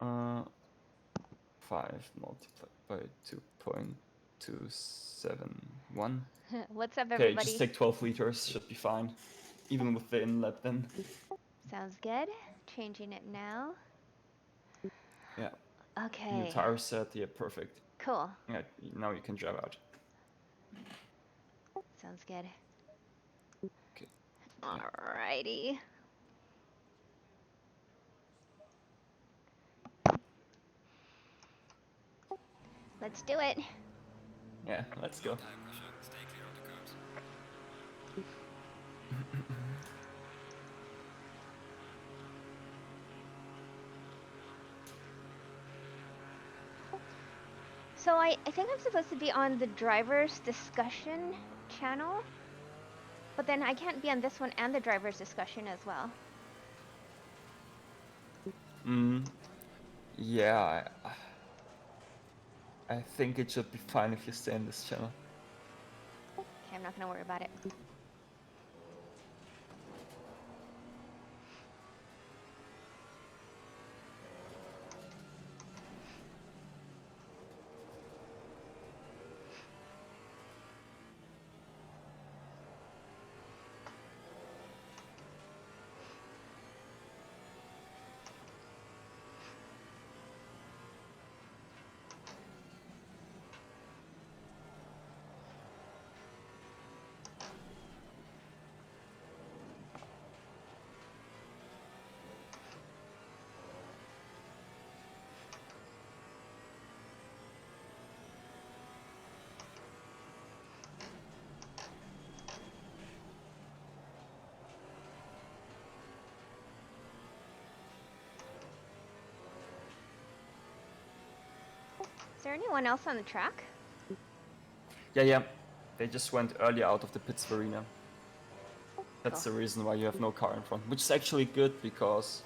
5 multiplied by 2.271. What's up, Okay, just everybody? take 12 liters, should be fine. Even with the inlet then. Sounds good. Changing it now. Yeah. Okay. New tire set, yeah, perfect. Cool. Yeah, now you can drive out. Sounds good. Okay. Alrighty. Let's do it. Yeah, let's go. So I think I'm supposed to be on the driver's discussion channel, but then I can't be on this one and the driver's discussion as well. Yeah, I think it should be fine if you stay in this channel. Okay, I'm not gonna worry about it. Is there anyone else on the track? Yeah. They just went early out of the pits, Verena. That's Cool. the reason why you have no car in front, which is actually good because,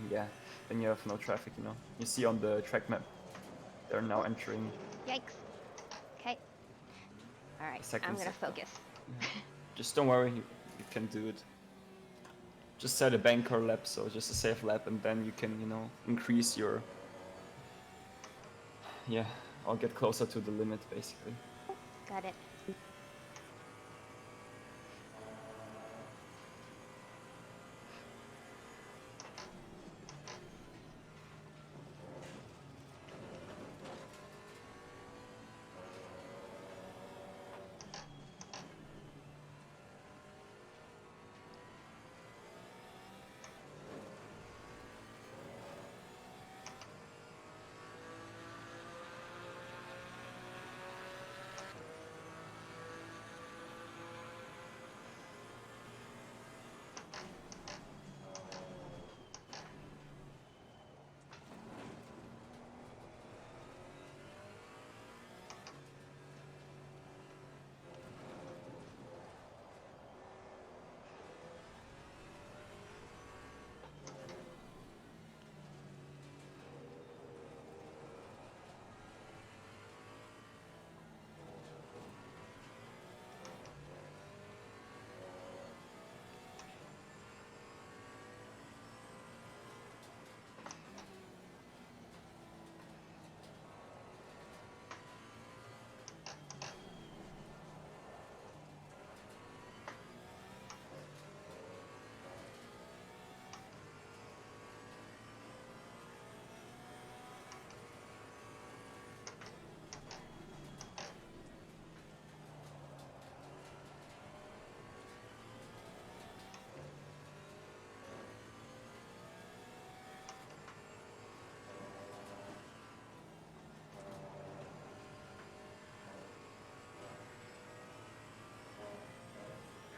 yeah, then you have no traffic, you know. You see on the track map, they're now entering Yikes. Okay. Alright, the second I'm gonna sector. focus. Yeah. Just don't worry, you can do it. Just set a banker lap, so just a safe lap, and then you can, you know, increase your, yeah, or get closer to the limit, basically. Got it.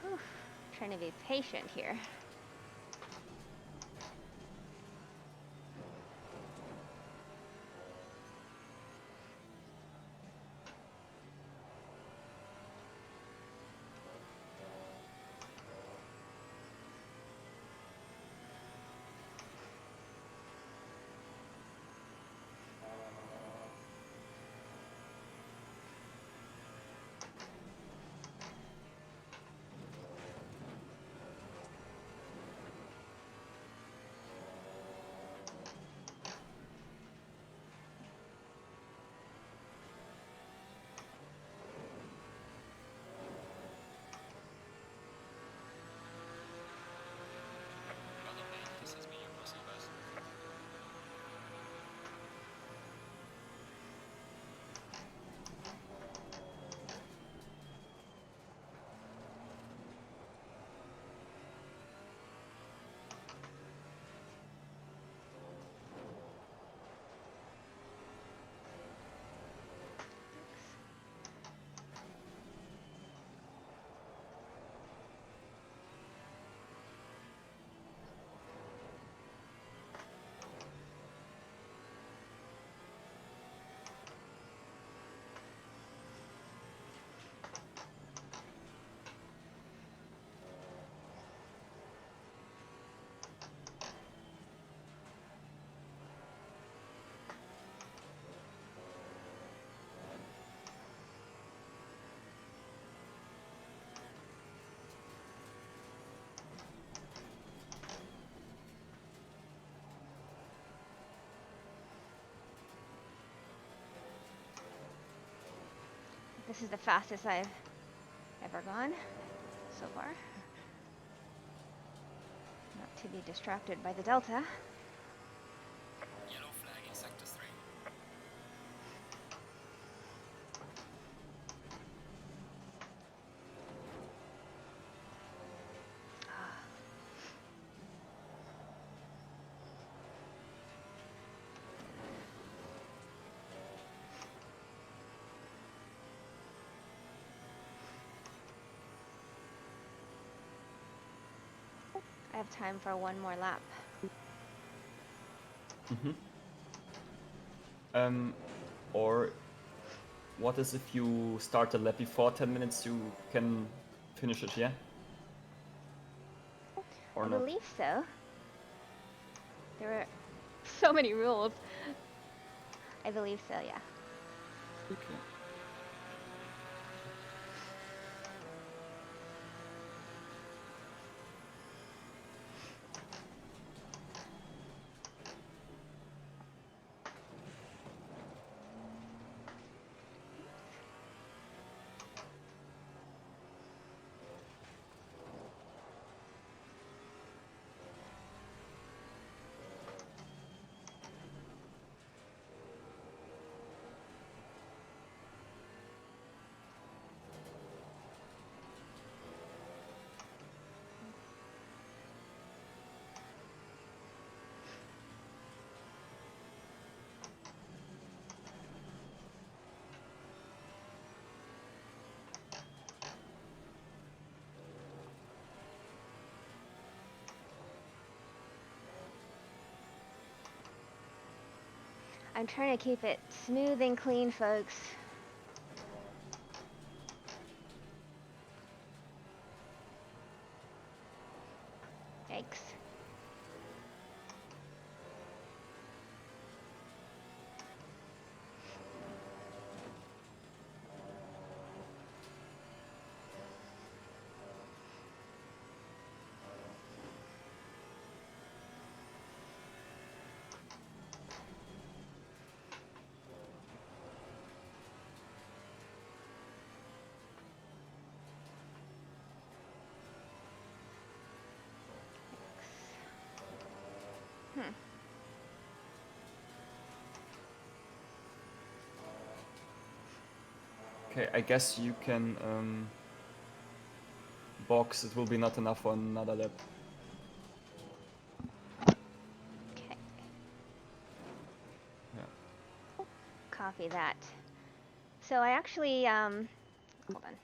Whew. Trying to be patient here. This is the fastest I've ever gone so far. Not to be distracted by the Delta. Yellow flag in sector 3. I have time for one more lap. Or what is if you start the lap before 10 minutes, you can finish it, yeah? Or I not? believe so. There are so many rules. I believe so, yeah. Okay. I'm trying to keep it smooth and clean, folks. Yikes. Okay, I guess you can box. It will be not enough for another lap. Okay, Yeah. copy that. So I actually, hold on.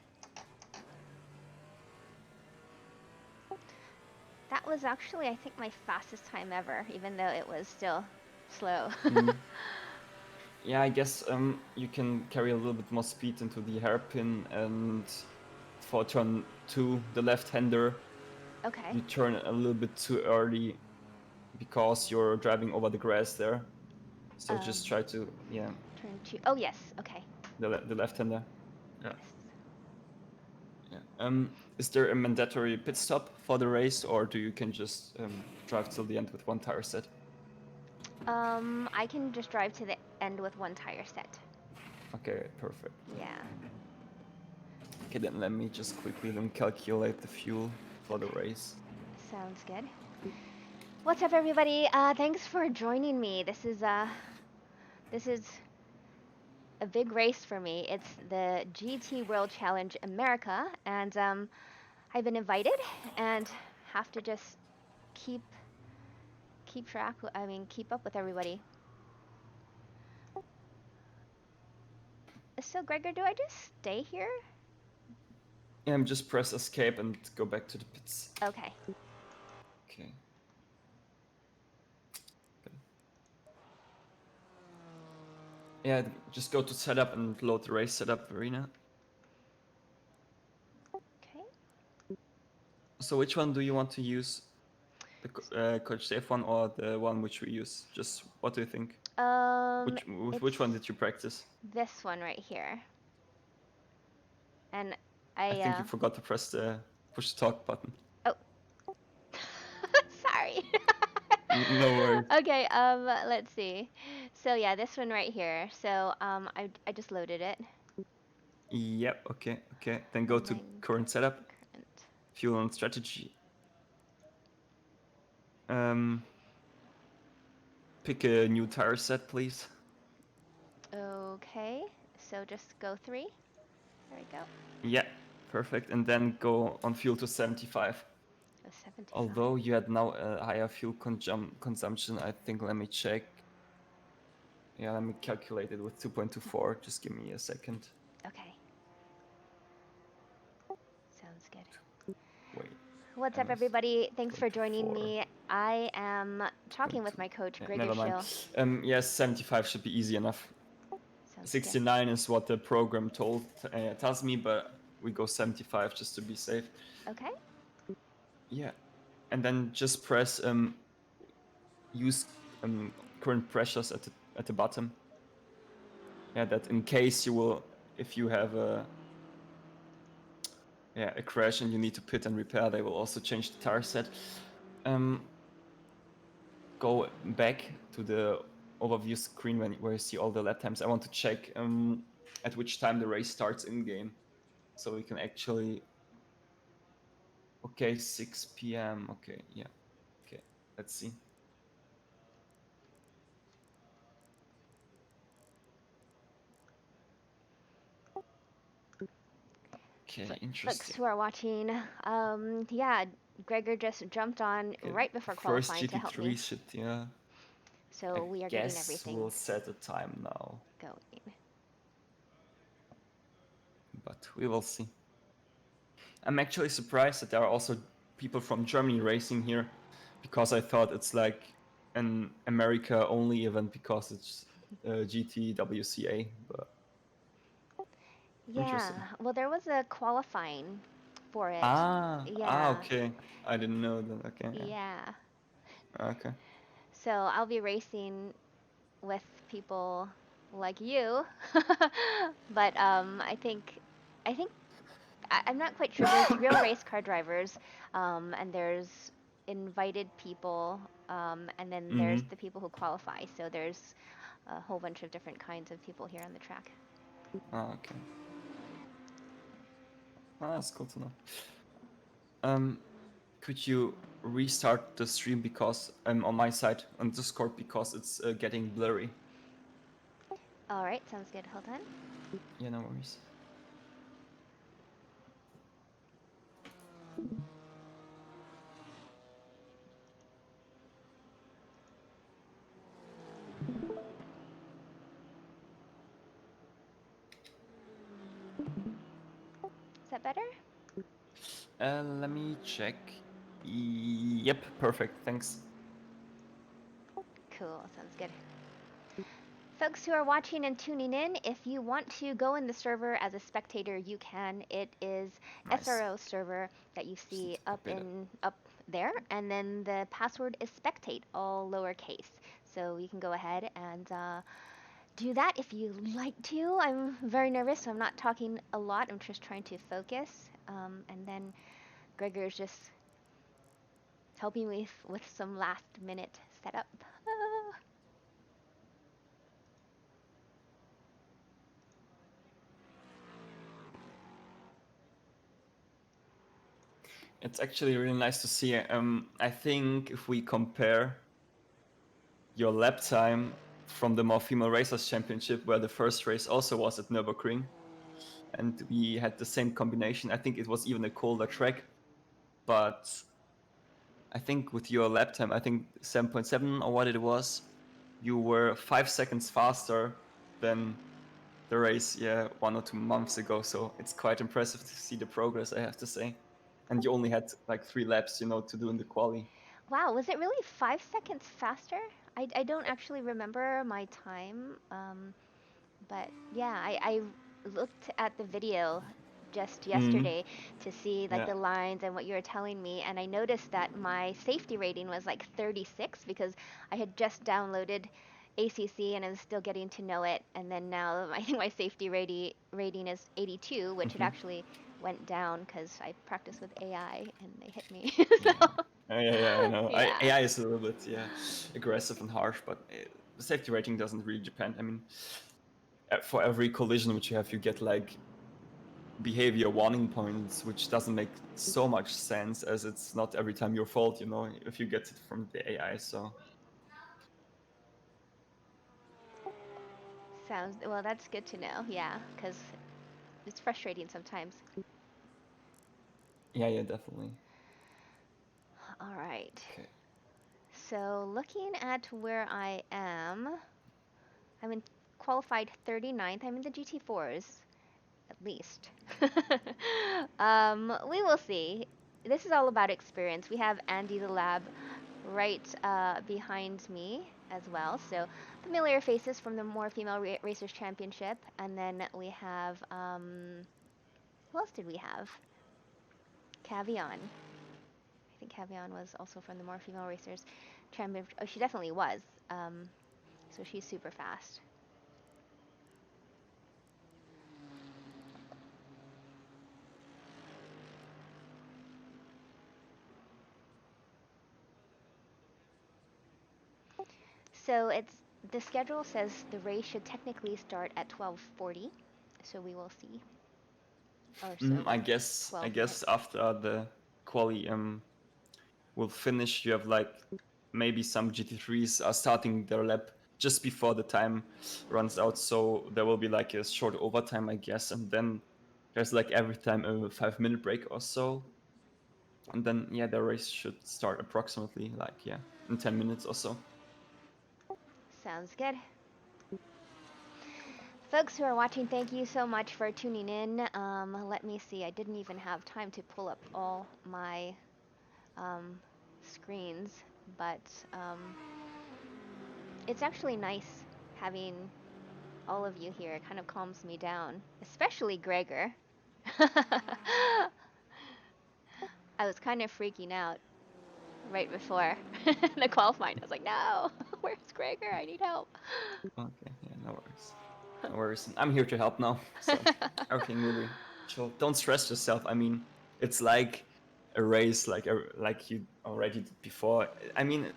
That was actually, I think, my fastest time ever, even though it was still slow. Yeah, I guess you can carry a little bit more speed into the hairpin, and for turn 2, the left-hander, Okay. you turn a little bit too early because you're driving over the grass there. So just try to, yeah, Turn 2. Oh, yes. Okay. the left-hander. Yeah. Yes. Yeah. Is there a mandatory pit stop for the race, or do you can just drive till the end with one tire set? I can just drive to the end with one tire set. Okay, perfect. Yeah. Okay, then let me just quickly then calculate the fuel for the race. Sounds good. What's up, everybody? Thanks for joining me. This is a big race for me. It's the GT World Challenge America, and I've been invited and have to just keep track. I mean, keep up with everybody. So, Gregor, do I just stay here? Just press escape and go back to the pits. Okay. Okay. Good. Yeah, just go to setup and load the race setup, Verena. Okay. So which one do you want to use? The Coach Safe one or the one which we use? Just what do you think? Which one did you practice? This one right here. And I think you forgot to press the push to talk button. Oh. Sorry. No worries. Okay, let's see. So yeah, this one right here. So I just loaded it. Yep, okay. Then go to current setup, fuel and strategy. Pick a new tire set, please. Okay, so just go 3. There we go. Yeah, perfect. And then go on fuel to 75. 75. Although you had now a higher fuel consumption, I think, let me check. Yeah, let me calculate it with 2.24. Just give me a second. Okay. Sounds good. Wait. What's up, everybody? Thanks for joining me. I am talking with my coach, Gregor Never mind. Schill. Yes, 75 should be easy enough. Sounds 69 is what the program tells me, but we go 75 just to be safe. Okay. Yeah, and then just press use current pressures at the bottom. Yeah, that in case you will, if you have a crash and you need to pit and repair, they will also change the tire set. Go back to the overview screen where you see all the lap times. I want to check at which time the race starts in game, so we can actually. Okay, 6 p.m. Okay, yeah. Okay, let's see. Okay, interesting. Folks who are watching, yeah, Gregor just jumped on right before qualifying to help me. First GT3 should, yeah. So we are getting everything. We'll set a time now. Going. But we will see. I'm actually surprised that there are also people from Germany racing here, because I thought it's like an America only event because it's GTWCA, but yeah, well, there was a qualifying for it. Okay. I didn't know that. Okay. Yeah. Okay. So I'll be racing with people like you, but I think I'm not quite sure. There's real race car drivers, and there's invited people, and then there's the people who qualify. So there's a whole bunch of different kinds of people here on the track. Okay. That's cool to know. Could you restart the stream because on my side on Discord because it's getting blurry? All right, sounds good. Hold on. Yeah, no worries. Is that better? Let me check. Yep, perfect. Thanks. Cool, sounds good. Folks who are watching and tuning in, if you want to go in the server as a spectator, you can. It is Nice. SRO server that you see up there, and then the password is spectate, all lowercase. So you can go ahead and do that if you like to. I'm very nervous, so I'm not talking a lot. I'm just trying to focus. And then Gregor's just helping me with some last minute setup. It's actually really nice to see. I think if we compare your lap time from the More Female Racers Championship, where the first race also was at Nurburgring, and we had the same combination. I think it was even a colder track, but I think with your lap time, I think 7.7 or what it was, you were 5 seconds faster than the race, 1 or 2 months ago. So it's quite impressive to see the progress, I have to say. And you only had like 3 laps, to do in the quali. Wow, was it really 5 seconds faster? I don't actually remember my time, but yeah, I looked at the video just yesterday to see like the lines and what you were telling me, and I noticed that my safety rating was like 36 because I had just downloaded ACC and I was still getting to know it, and then now I think my safety rating is 82, which it actually went down because I practiced with AI and they hit me. So, I know. AI is a little bit aggressive and harsh, but the safety rating doesn't really depend. I mean, for every collision which you have, you get like behavior warning points, which doesn't make so much sense as it's not every time your fault, you know, if you get it from the AI. So Sounds well. That's good to know. Yeah, because it's frustrating sometimes. yeah, definitely. All right. Okay. So looking at where I am, I'm in qualified 39th. I'm in the GT4s, at least. We will see. This is all about experience. We have Andy the Lab right behind me as well. So familiar faces from the More Female Racers Championship, and then we have who else did we have? Cavion. I think Cavion was also from the More Female Racers Championship. Oh, she definitely was. Um, so she's super fast. So it's the schedule says the race should technically start at 12:40. So we will see. Or so I like guess 12 minutes. after the quali will finish, you have like maybe some GT3s are starting their lap just before the time runs out, so there will be like a short overtime, I guess, and then there's like every time a 5 minute break or so, and then yeah, the race should start approximately like yeah in 10 minutes or so. Sounds good. Folks who are watching, thank you so much for tuning in. Let me see. I didn't even have time to pull up all my um, screens, but it's actually nice having all of you here. It kind of calms me down, especially Gregor. I was kind of freaking out right before the qualifying. I was like, no, where's Gregor? I need help. Okay, yeah, no worries. No worries. I'm here to help now, so everything will be chill. Don't stress yourself. I mean, it's like a race, like you already did before. I mean,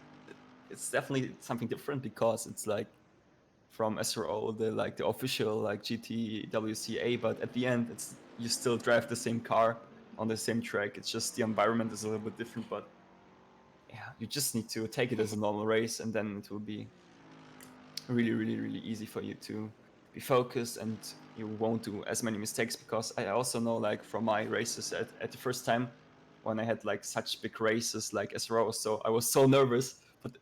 it's definitely something different because it's like from SRO, the official like GT WCA, but at the end, it's you still drive the same car on the same track. It's just the environment is a little bit different, but yeah, you just need to take it as a normal race, and then it will be really easy for you to be focused, and you won't do as many mistakes, because I also know like from my races at the first time when I had like such big races like SRO, so I was so nervous, but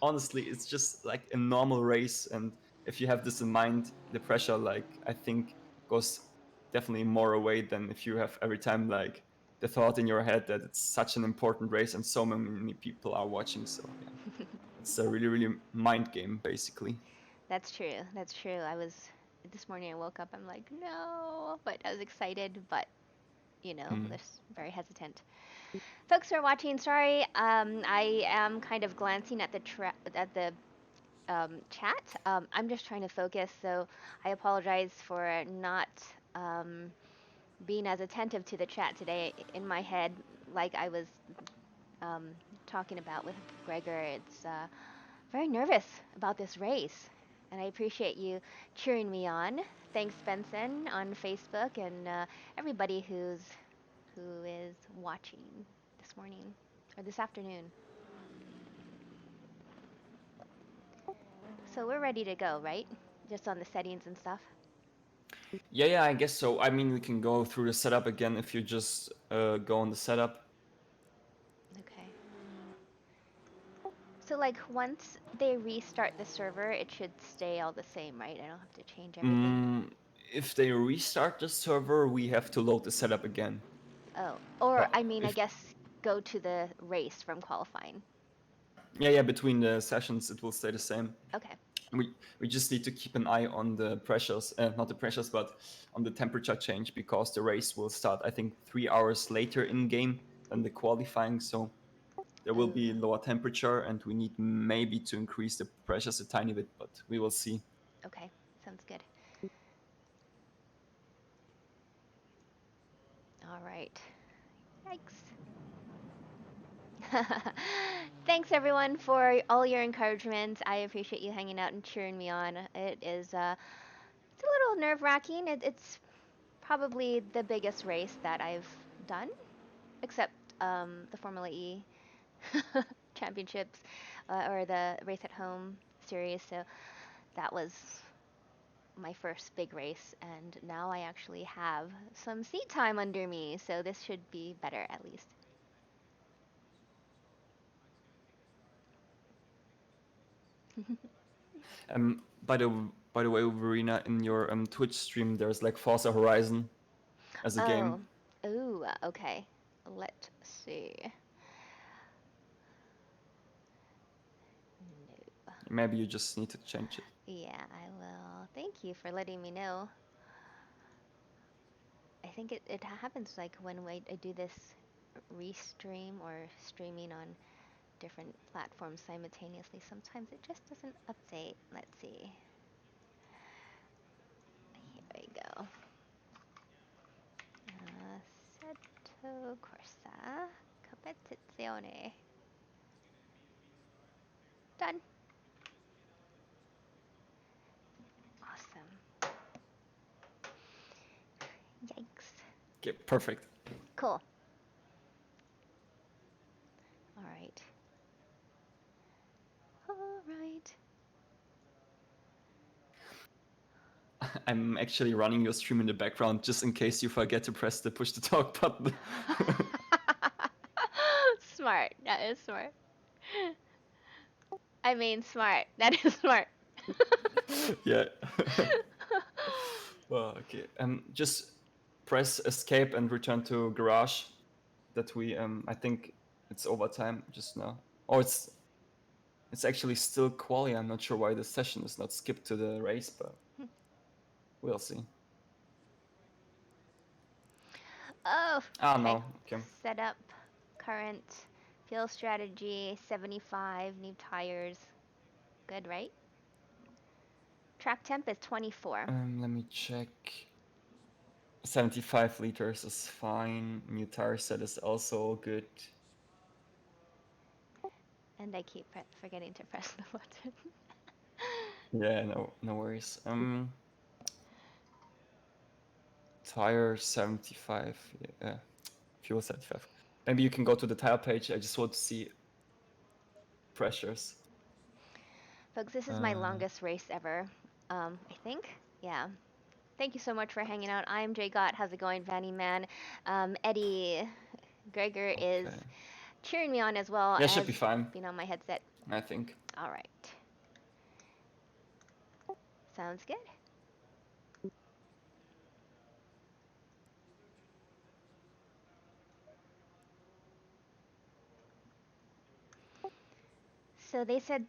honestly it's just like a normal race, and if you have this in mind, the pressure, like I think, goes definitely more away than if you have every time like the thought in your head that it's such an important race and so many people are watching. So yeah, it's a really mind game basically. That's true. That's true. I was this morning. I woke up. I'm like, no, but I was excited, but Hmm. just very hesitant. Folks who are watching, sorry, I am kind of glancing at the chat. I'm just trying to focus, so I apologize for not um, being as attentive to the chat today. In my head, like I was um, talking about with Gregor, it's very nervous about this race, and I appreciate you cheering me on. Thanks, Benson, on Facebook, and everybody who is watching this morning or this afternoon. So we're ready to go, right? Just on the settings and stuff. Yeah, I guess so. I mean, we can go through the setup again if you just go on the setup. Okay. So like once they restart the server, it should stay all the same, right? I don't have to change everything. Mm, if they restart the server, we have to load the setup again. Oh, or But I mean, I if guess go to the race from qualifying. yeah, between the sessions it will stay the same. Okay. We just need to keep an eye on the pressures, not the pressures, but on the temperature change, because the race will start, I think, 3 hours later in game than the qualifying. So there will Oh, be lower temperature, and we need maybe to increase the pressures a tiny bit, but we will see. okay. Sounds good. All right. Yikes. Thanks everyone for all your encouragement. I appreciate you hanging out and cheering me on. It's a little nerve wracking. It's probably the biggest race that I've done, except the Formula E championships or the race at home series. So that was my first big race, and now I actually have some seat time under me, so this should be better at least. By the way, Verena, in your Twitch stream, there's like Forza Horizon as a Oh, game. ooh, okay. Let's see. No. Maybe you just need to change it. Yeah, I will. Thank you for letting me know. I think it happens like when I do this restream or streaming on different platforms simultaneously. Sometimes it just doesn't update. Let's see. Here we go. Assetto Corsa Competizione. Done. Awesome. Yikes. Okay, perfect. Cool. All right. All right. I'm actually running your stream in the background just in case you forget to press the push to talk button. Smart. That is smart. I mean, smart. That is smart. Yeah. Well, okay. Just press escape and return to garage. That we I think it's overtime just now. Oh, it's actually still quali. I'm not sure why the session is not skipped to the race, but we'll see. Oh, Ah, okay. no. Okay. Setup, current, fuel strategy, 75, new tires. Good, right? Track temp is 24. Let me check. 75 liters is fine. New tire set is also good. And I keep forgetting to press the button. Yeah, no worries. Tire 75. Yeah, fuel 75. Maybe you can go to the tire page. I just want to see pressures. Folks, this is my Uh, longest race ever. I think. Yeah. Thank you so much for hanging out. I'm Jay Gott. How's it going, Vanny Man? Eddie Gregor is okay. cheering me on as well Yeah, should as be fine, being on my headset. I think. All right. Sounds good. So they said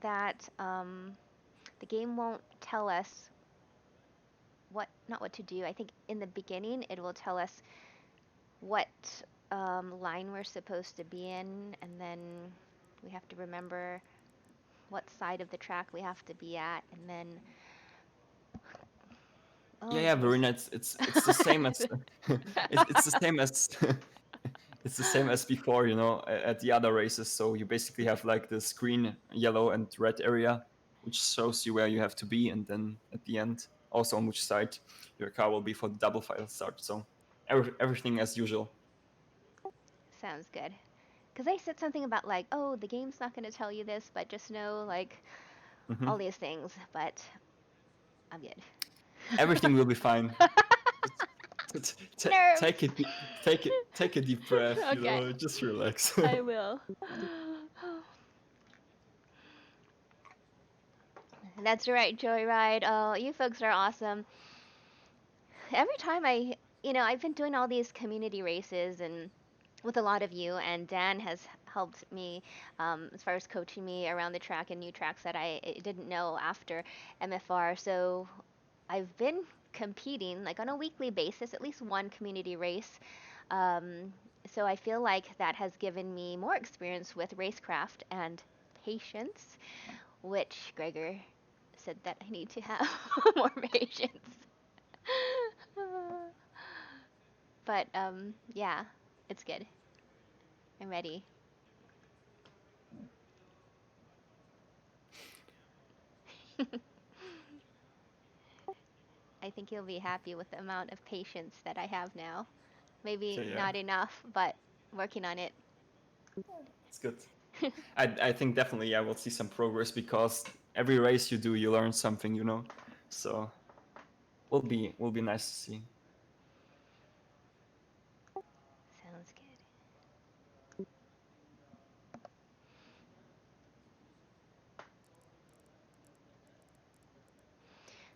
that the game won't tell us not what to do. I think in the beginning it will tell us what line we're supposed to be in, and then we have to remember what side of the track we have to be at, and then Yeah, oh yeah, geez. Verena, it's the same as it's the same as it's the same as before, at the other races. So you basically Okay. have like this green, yellow, and red area, which shows you where you have to be, and then at the end, also on which side your car will be for the double file start. So everything as usual. Sounds good. Because they said something about like, oh, the game's not going to tell you this, but just know like Hmm. all these things. But I'm good. Everything will be fine. Nerves. Take it, take a deep breath. Okay, Just relax. I will. That's right, Joyride. Oh, you folks are awesome. Every time I've been doing all these community races and with a lot of you, and Dan has helped me as far as coaching me around the track and new tracks that I didn't know after MFR. So I've been competing like on a weekly basis, at least one community race. Um, so I feel like that has given me more experience with racecraft and patience, which Gregor said that I need to have more patience. But yeah, it's good. I'm ready. I think you'll be happy with the amount of patience that I have now. Maybe Okay, yeah, not enough, but working on it. it's good. I think definitely, yeah, we'll see some progress because every race you do, you learn something, you know. So will be nice to see. Sounds good.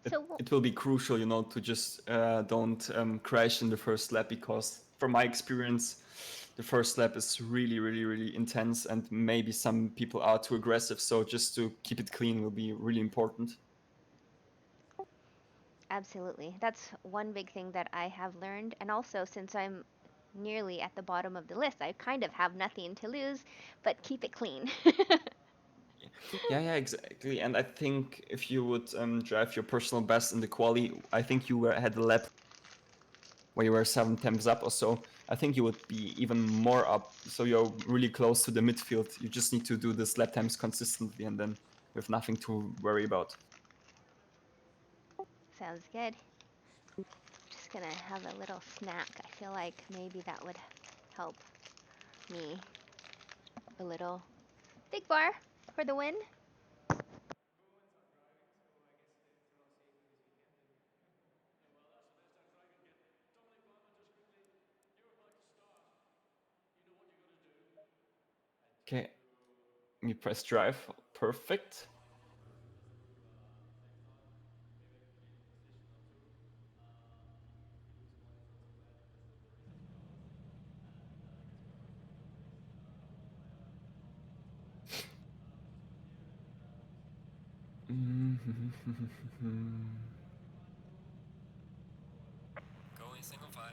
So, It will be crucial, you know, to just don't crash in the first lap because, from my experience, the first lap is really, really, really intense, and maybe some people are too aggressive. So just to keep it clean will be really important. absolutely. That's one big thing that I have learned. And also, since I'm nearly at the bottom of the list, I kind of have nothing to lose, but keep it clean. Yeah, yeah, exactly. And I think if you would drive your personal best in the quali, I think you had a lap where you were 7 temps up or so. I think you would be even more up. So you're really close to the midfield. You just need to do this lap times consistently, and then you have nothing to worry about. Sounds good. Just gonna have a little snack. I feel like maybe that would help me a little. Big bar for the win. Okay, you press drive. Perfect. Going single file.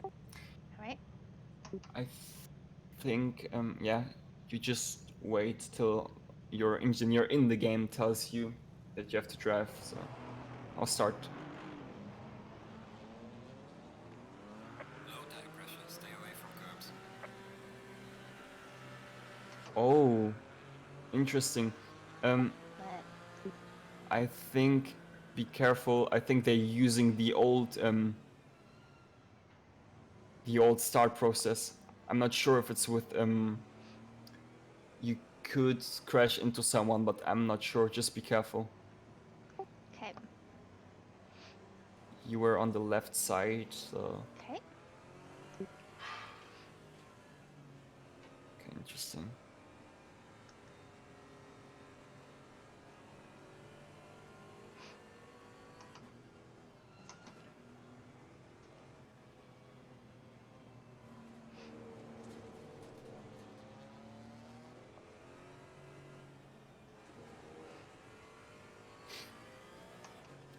All right. I think, yeah, you just wait till your engineer in the game tells you that you have to drive. So I'll start. Low tire pressure. Stay away from curbs. Oh, interesting. Um, But I think be careful. I think they're using the old start process. I'm not sure if it's with you could crash into someone, but I'm not sure. Just be careful. okay. You were on the left side, so Okay. okay, interesting.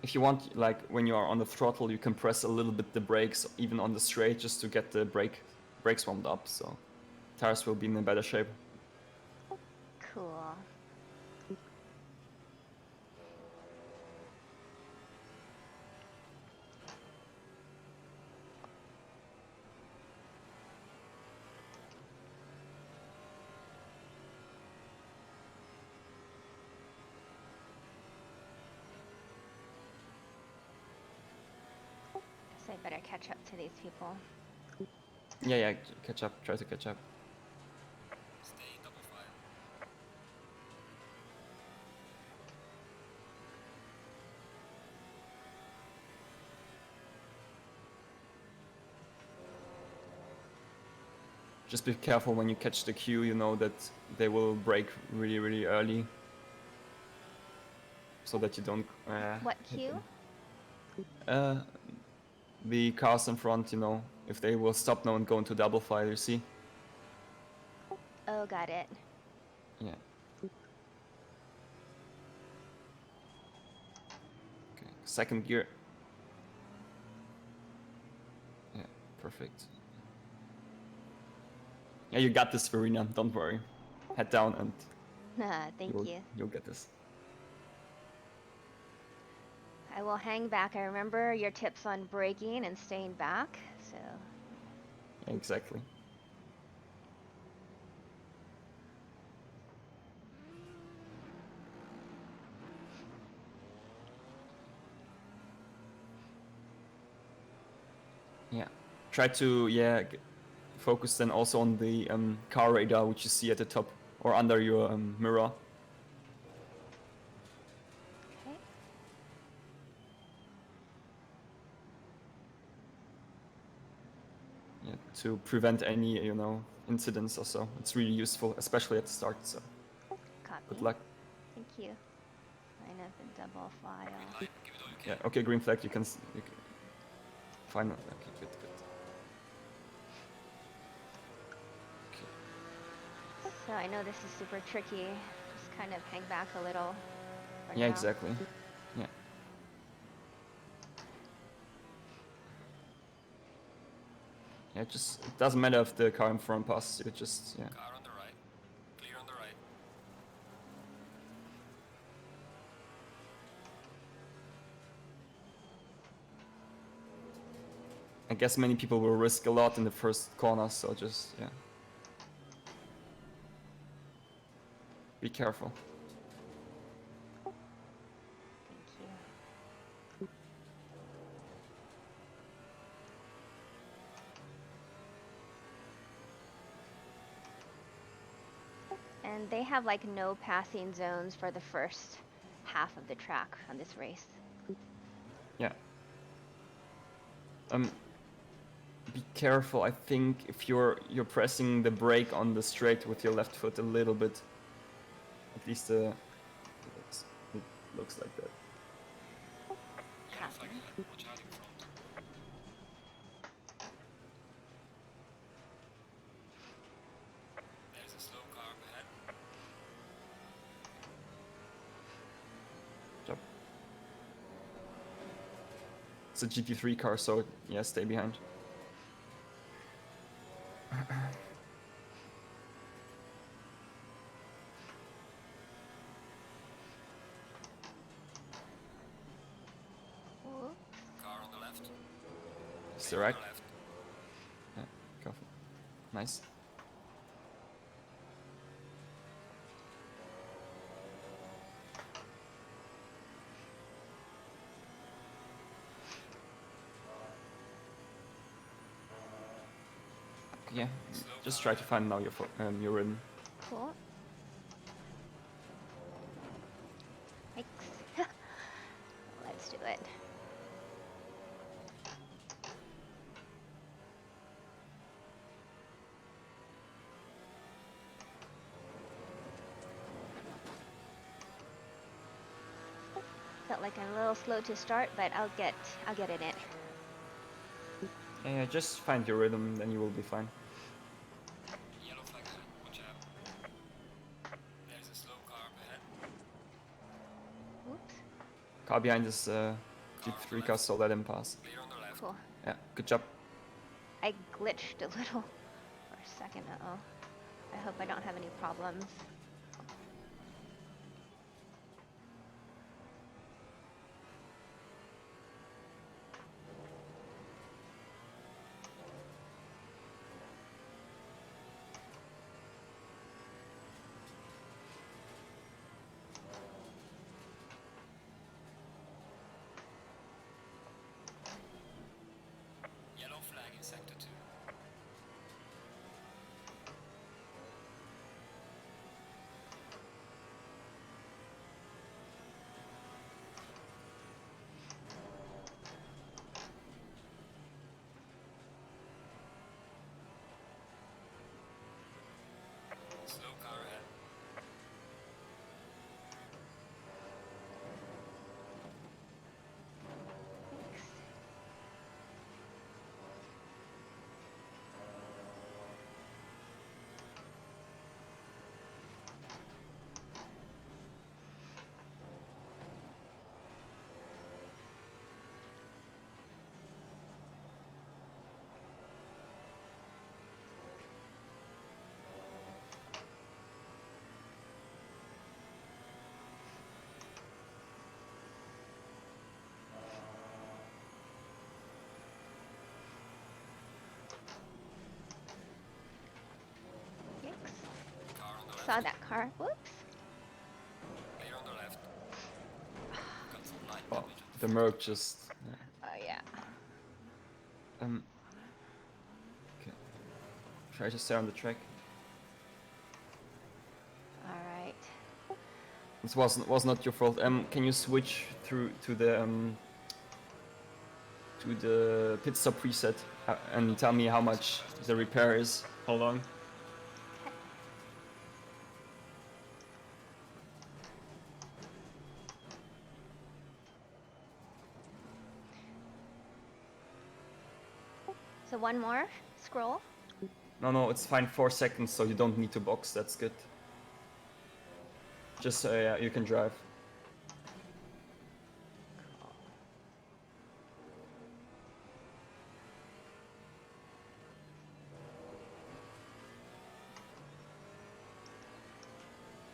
If you want, like when you are on the throttle, you can press a little bit the brakes, even on the straight, just to get the brakes warmed up. So tires will be in a better shape. Cool. Guess I better catch up to these people. Yeah, yeah, catch up. Try to catch up. Stay in double file. Just be careful when you catch the queue. You know that they will brake really, really early, so that you don't What hit queue? them. The cars in front, you know, if they will stop now and go into double file, you see? Oh, got it. Yeah. Okay. Second gear. Yeah, perfect. Yeah, you got this, Verena. Don't worry. Head down and Thank you. you'll get this. I will hang back. I remember your tips on braking and staying back, so Yeah, exactly. Yeah. Try to focus then also on the car radar which you see at the top or under your mirror. Okay. Yeah, to prevent any incidents or so. It's really useful, especially at the start. So Copy. good luck. Thank you. Line up and double file. Green light, give it all you Yeah. can. Okay. Green flag. You can. Fine. Okay. Good. Good. Okay. So I know this is super tricky. Just kind of hang back a little. For Yeah. now. Exactly. Yeah. Yeah. Just it doesn't matter if the car in front passes you. Just Car on the right. Clear on the right. I guess many people will risk a lot in the first corner, so just be careful. Thank you. And they have like no passing zones for the first half of the track on this race. Yeah. Be careful. I think if you're pressing the brake on the straight with your left foot a little bit, at least it looks like that. Yellow flag ahead. Watch out in front. There's a slow car up ahead. Job. It's a GT3 car, so yeah, stay behind. Whoop. Car on the left. Is Clear the right? on the left. Yeah, careful. Nice. Yeah, just try to find now your rhythm. Cool. Thanks. Let's do it. Felt like I'm a little slow to start, but I'll get it in. Yeah, just find your rhythm, then you will be fine. Yellow flag ahead. Watch out. There's a slow car up ahead. Oops. Car behind is GT3 car, so let him pass. Clear on the left. Cool. Yeah, good job. I glitched a little for a second. Uh-oh. I hope I don't have any problems. Yellow flag in sector 2. Slow car ahead. Thanks. Thanks. Car on the left. Saw that car. Whoops. Clear on the left. Got some light Oh, damage on the front. Merc just. Oh yeah. Um, Try to stay on the track. All right. This was not your fault. Can you switch through to the pit stop preset and tell me how much the repair is? How long? So one more scroll. No, it's fine. 4 seconds, so you don't need to box. That's good. Just yeah, you can drive.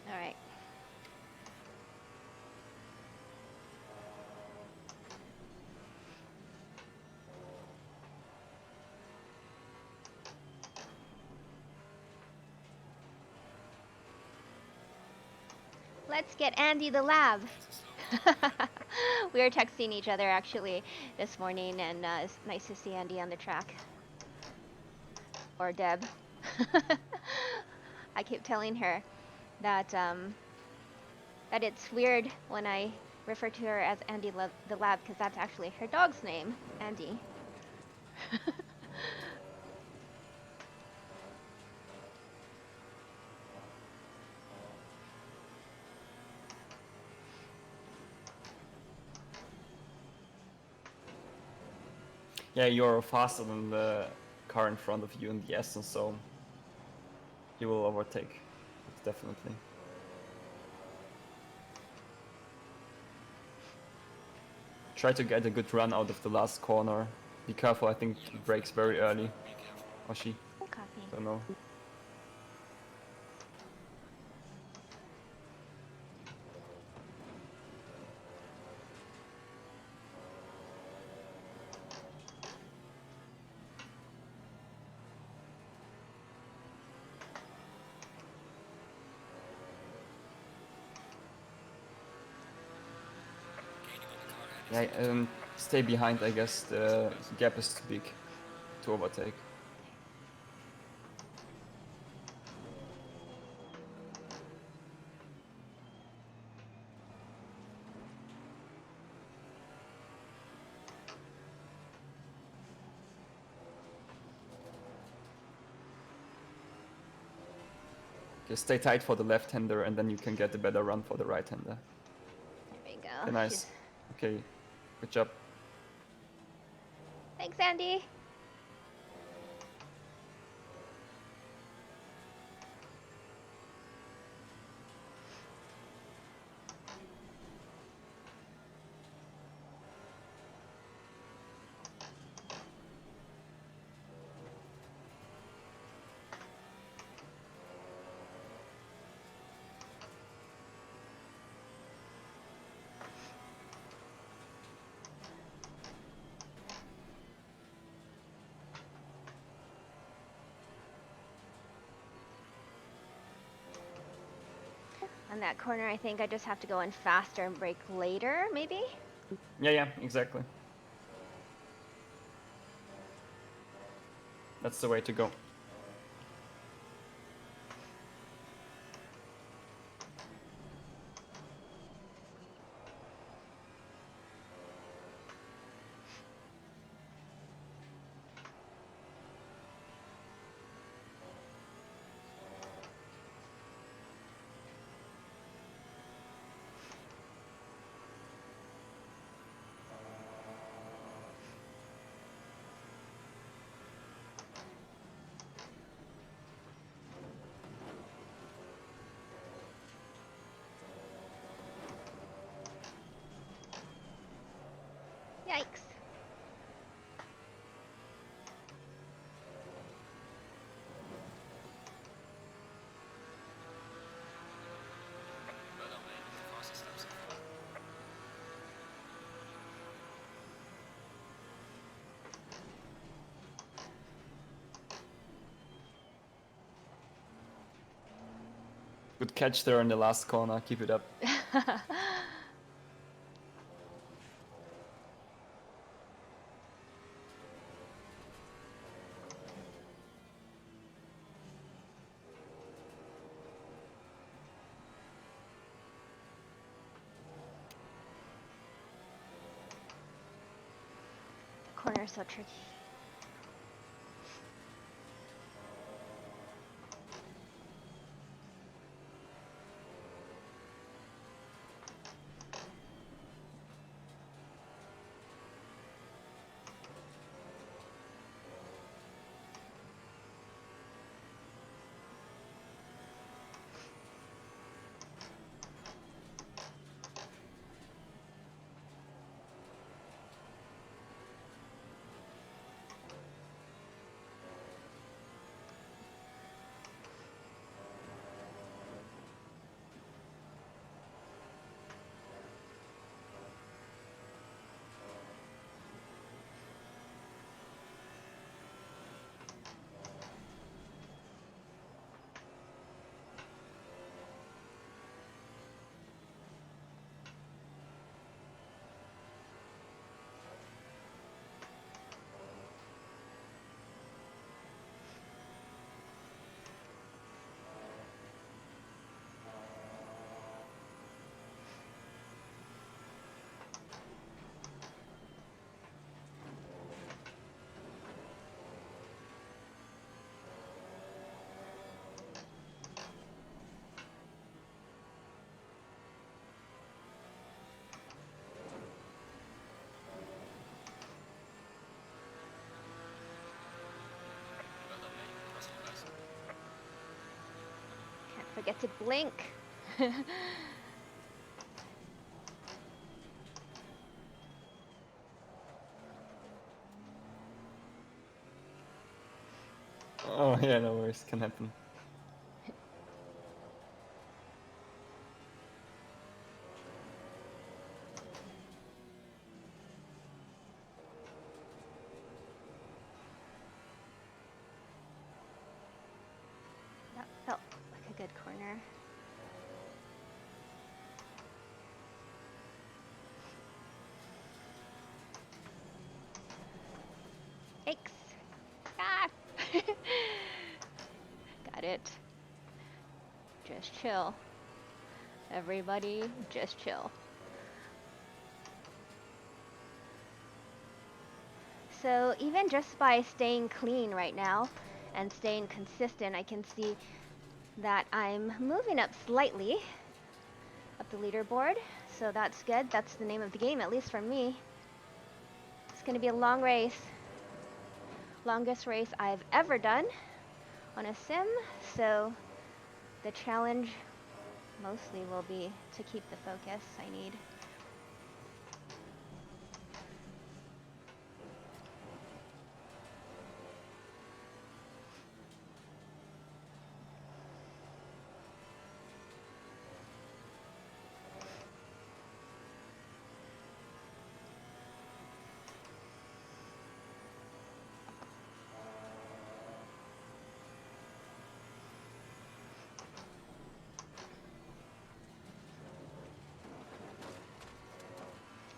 All right. Let's get Andy the lab. We were texting each other actually this morning, and it's nice to see Andy on the track. Or Deb. I keep telling her that that it's weird when I refer to her as Andy the lab, because that's actually her dog's name, Andy. Yeah, you're faster than the car in front of you in the Aston, so you will overtake. Definitely. Try to get a good run out of the last corner. Be careful, I think he brakes very early. Or she. Copy. Don't know. Yeah, stay behind, I guess. The gap is too big to overtake. Just stay tight for the left-hander, and then you can get a better run for the right-hander. There we go. Okay, nice. Okay, good job. Thanks, Andy. On that corner, I think I just have to go in faster and brake later, maybe? Yeah, exactly. That's the way to go. Yikes. Good catch there in the last corner. Keep it up. corner so tricky. Well done, mate. Impressive, guys. Can't forget to blink. Oh yeah, no worries, can happen. That felt like a good corner. Yikes. Ah! Got it. Just chill. Everybody, just chill. So even just by staying clean right now and staying consistent, I can see that I'm moving up slightly up the leaderboard. So that's good. That's the name of the game, at least for me. It's going to be a long race. Longest race I've ever done on a sim. So the challenge mostly will be to keep the focus I need.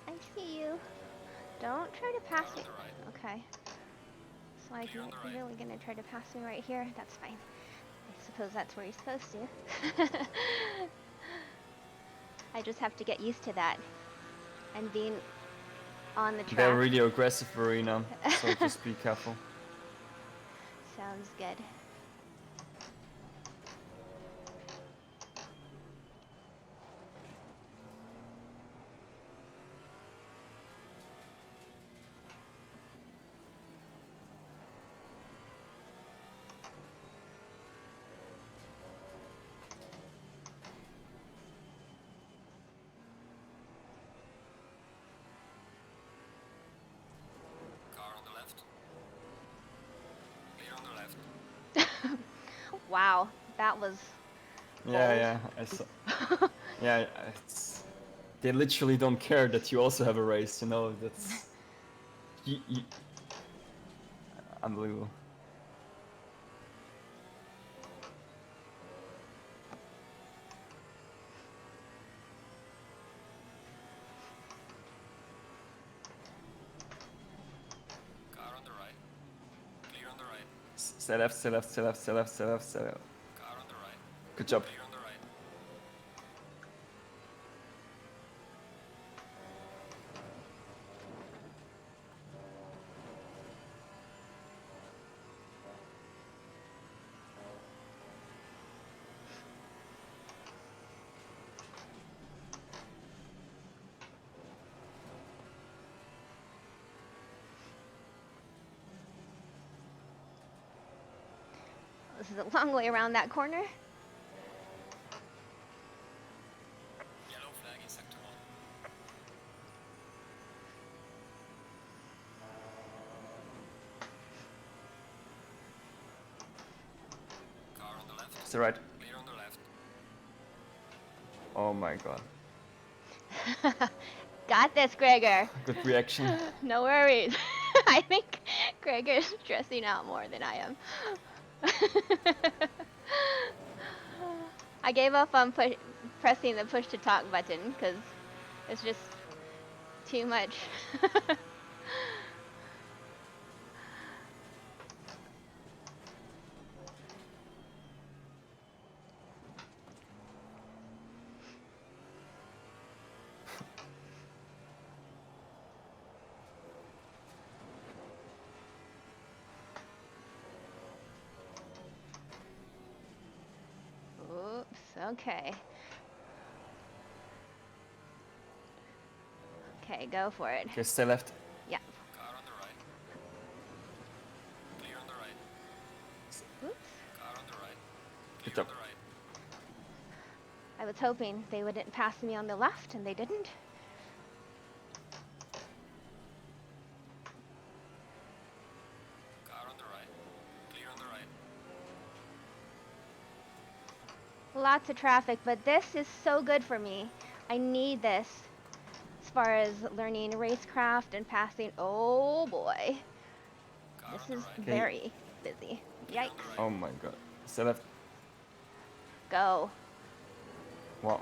I see you. Don't try to pass Car me. on the right. Okay. So like Clear on the right. you're really gonna try to pass me right here? That's fine. I suppose that's where you're supposed to. I just have to get used to that and being on the They're track. really aggressive, Verena, so just be careful. Sounds good. Car on the left. Clear on the left. Wow, that was Yeah, bold. yeah, I saw. Yeah, they literally don't care that you also have a race, you know, that's unbelievable. Car on the right. Clear on the right. Stay left, stay left, stay left, stay left, stay left, stay left. Car on the right. Good job. Clear on the right. This is a long way around that corner. Yellow flag in sector 1. Car on the left. Is that right? Clear on the left. Oh my god. Got this, Gregor. Good reaction. No worries. I think Gregor's stressing out more than I am. I gave up on pressing the push to talk button because it's just too much. Oops, okay. Okay, go for it. Okay, stay left. Yeah. Car on the right. Clear on the right. Oops. Car on the right. Good Clear job. on the right. I was hoping they wouldn't pass me on the left, and they didn't. Car on the right. Clear on the right. Lots of traffic, but this is so good for me. I need this as far as learning racecraft and passing. Oh boy. Car This on the is right. Okay. very busy. Clear Yikes. on the right. Oh my god. Stay left. Go. Wow.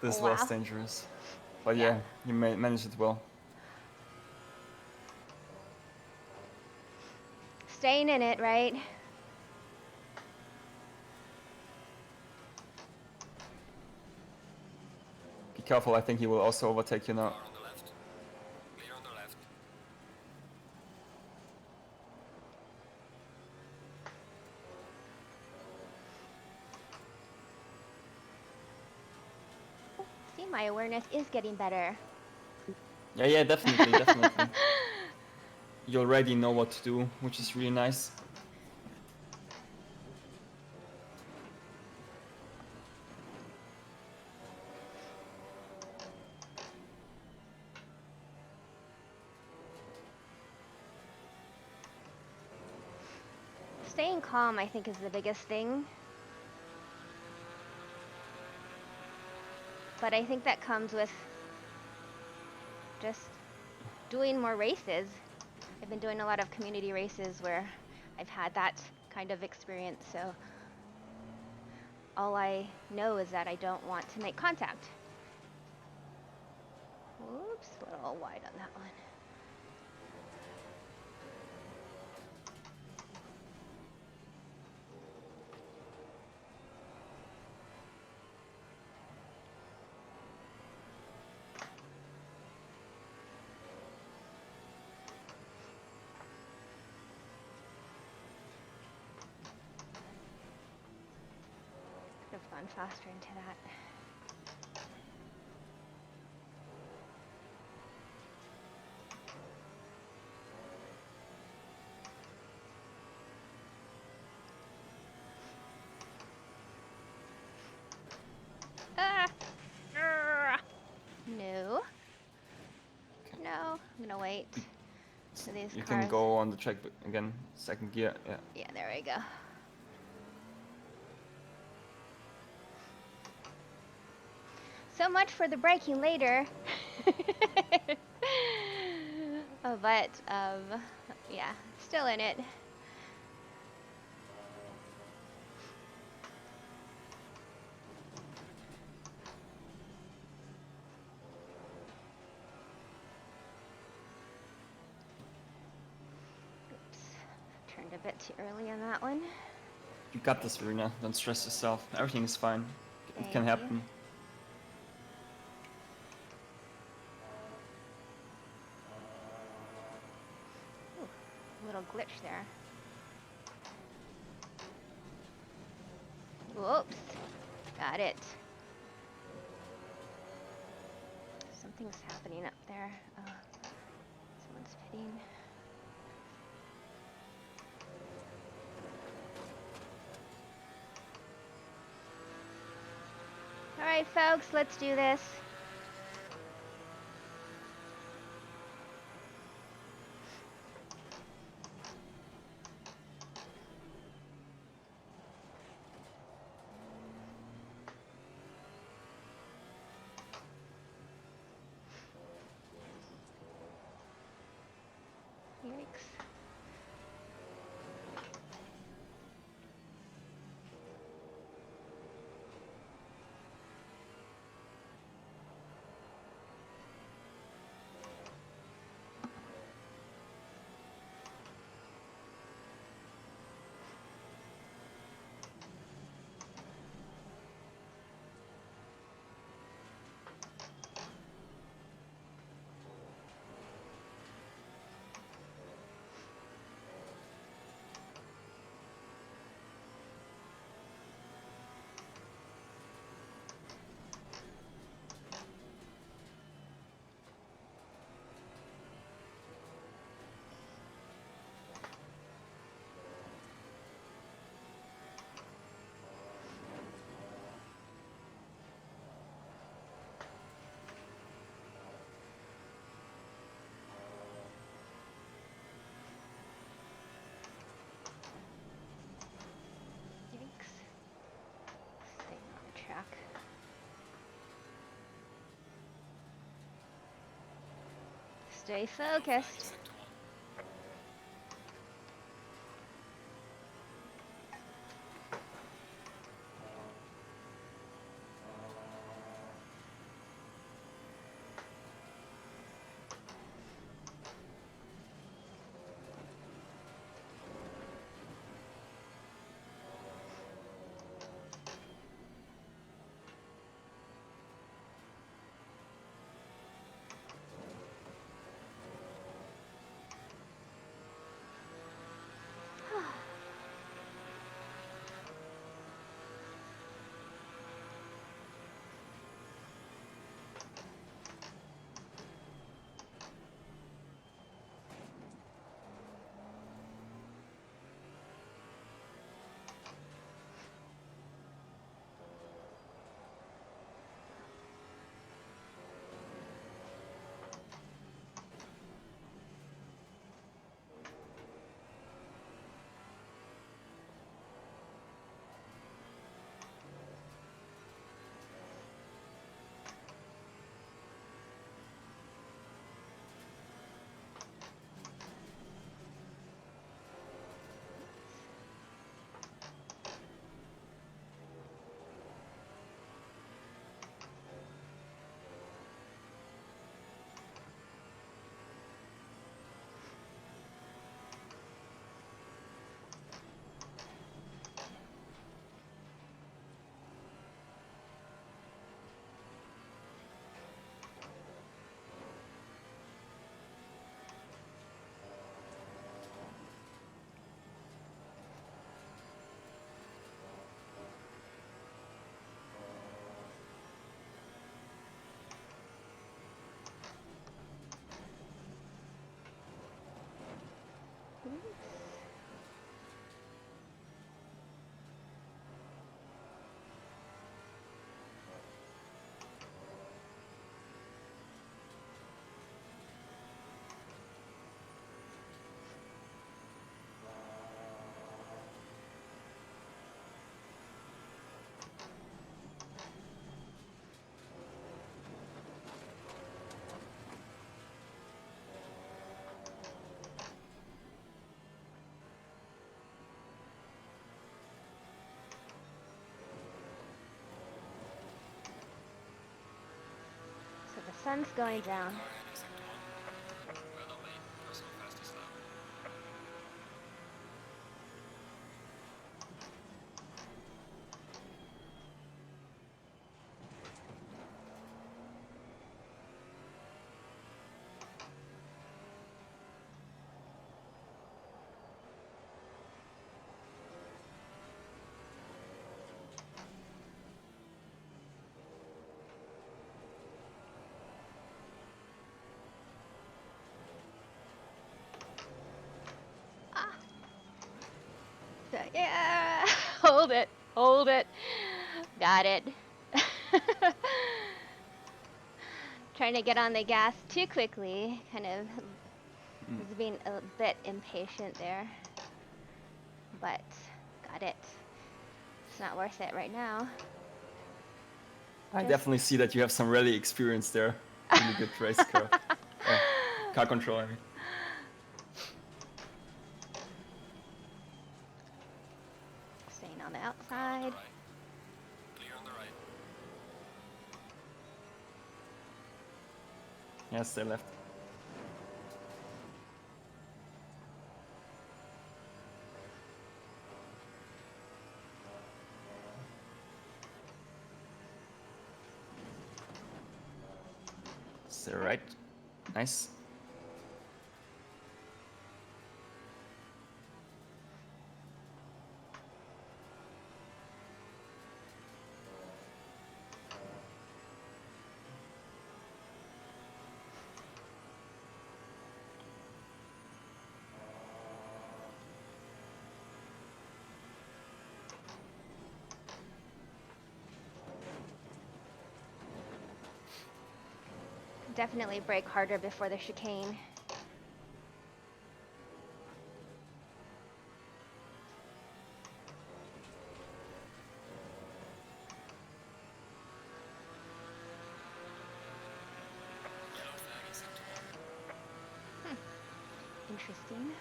This Wow. was dangerous. But Yeah. yeah, you managed it well. Staying in it, right? Be careful, I think he will also overtake you now. Car on the left. Clear on the left. See, my awareness is getting better. Yeah, definitely, definitely. You already know what to do, which is really nice. Staying calm, I think, is the biggest thing. But I think that comes with just doing more races. I've been doing a lot of community races where I've had that kind of experience, so all I know is that I don't want to make contact. Whoops, a little wide on that one. Could have gone faster into that. Ah! No. No, I'm gonna wait. So these You cars. can go on the track again, second gear, yeah. Yeah, there we go. So much for the braking later. But, yeah, still in it. Oops, turned a bit too early on that one. You got this, Verena. Don't stress yourself. Everything is fine. It Thank can you. happen. Ooh, a little glitch there. Whoops, got it. Something's happening up there. Oh, someone's pitting. right, folks, let's do this. Yikes. Yikes. Staying on the track. Stay focused. Sector 1. So the sun's going down. Car heading sector 1. Verena Mei, personal fastest lap. Ah. So, yeah. Hold it. Hold it. Got it. Trying to get on the gas too quickly, kind of was being a bit impatient there. But got it. It's not worth it right now. I definitely see that you have some rally experience there. Really good race car. Car control, I mean. Staying on the Car on outside. the right. Clear on the right. Yes, they left. They're right. Nice. Definitely brake harder before the chicane. Yellow flag in sector 1. Interesting.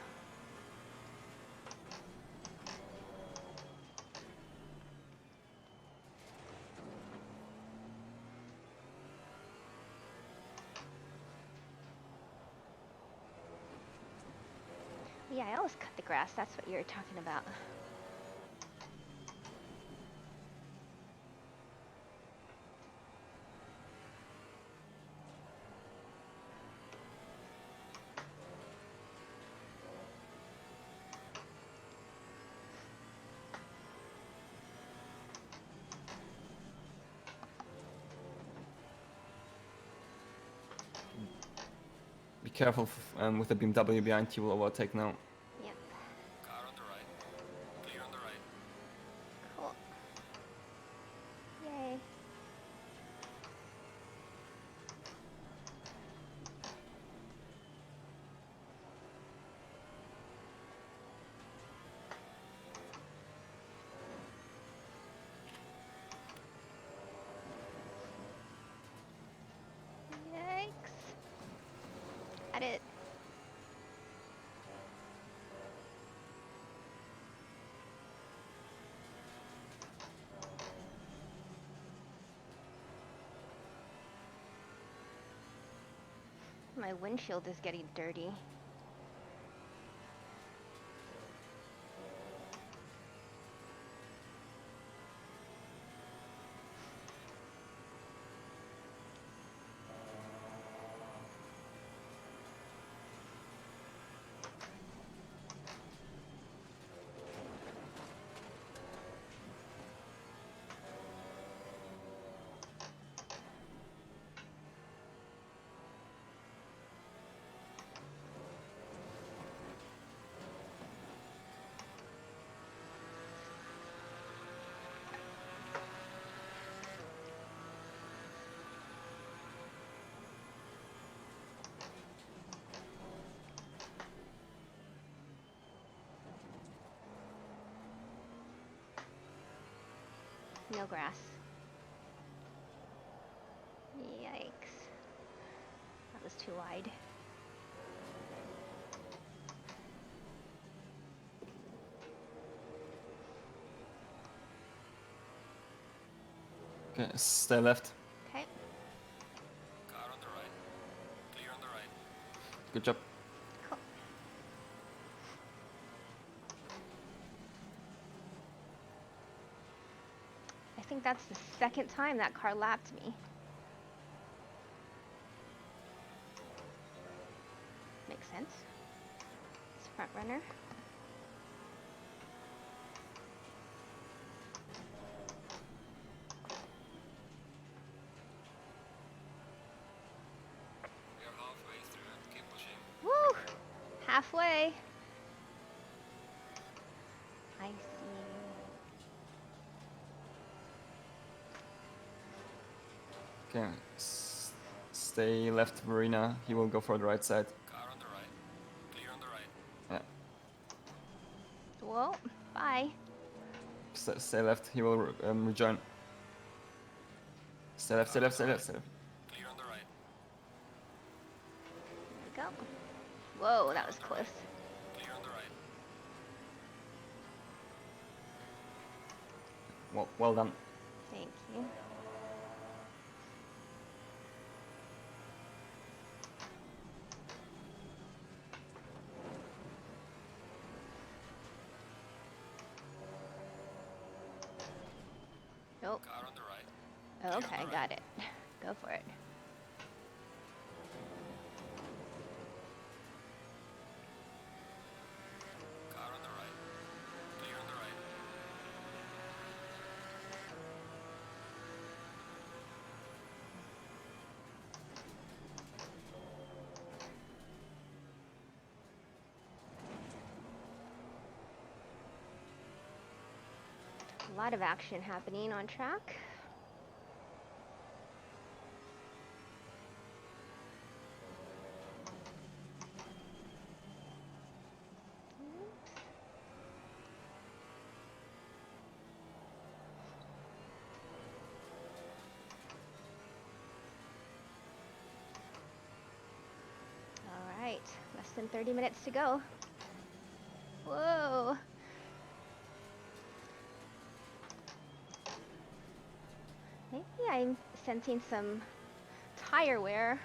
Yeah, I always cut the grass. That's what you're talking about. Be careful with the BMW behind you, will overtake now. Yep. Car on the right. Clear on the right. Cool. Yay. Yikes. Got it. My windshield is getting dirty. No grass. Yikes. That was too wide. Okay, stay left. Okay. Car on the right. Clear on the right. Good job. Cool. I think that's the second time that car lapped me. Makes sense. It's front runner. We are halfway through. Keep pushing. Woo! Halfway. I see. Okay. Stay left, Verena. He will go for the right side. Car on the right. Clear on the right. Yeah. Whoa, bye. Stay left. He will rejoin. Stay left, stay left, stay left, stay left. Clear on the right. There we go. Whoa, that was close. Clear on the right. Well done. Thank you. Nope. Car on the right. Okay, got it. Go for it. Car on the right. Clear on the right. A lot of action happening on track. All right, less than 30 minutes to go. Whoa. Maybe I'm sensing some tire wear.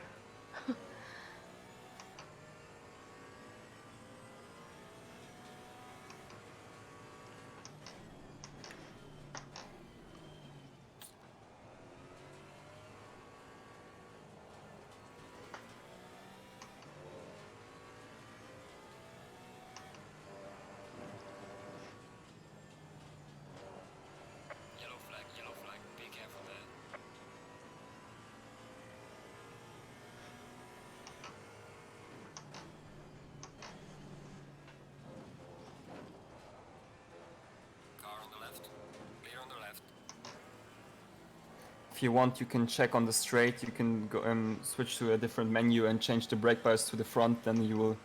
Yellow flag, yellow flag. Be careful there. Car on the left. Clear on the left. If you want, you can check on the straight. You can go switch to a different menu and change the brake bias to the front. Then you will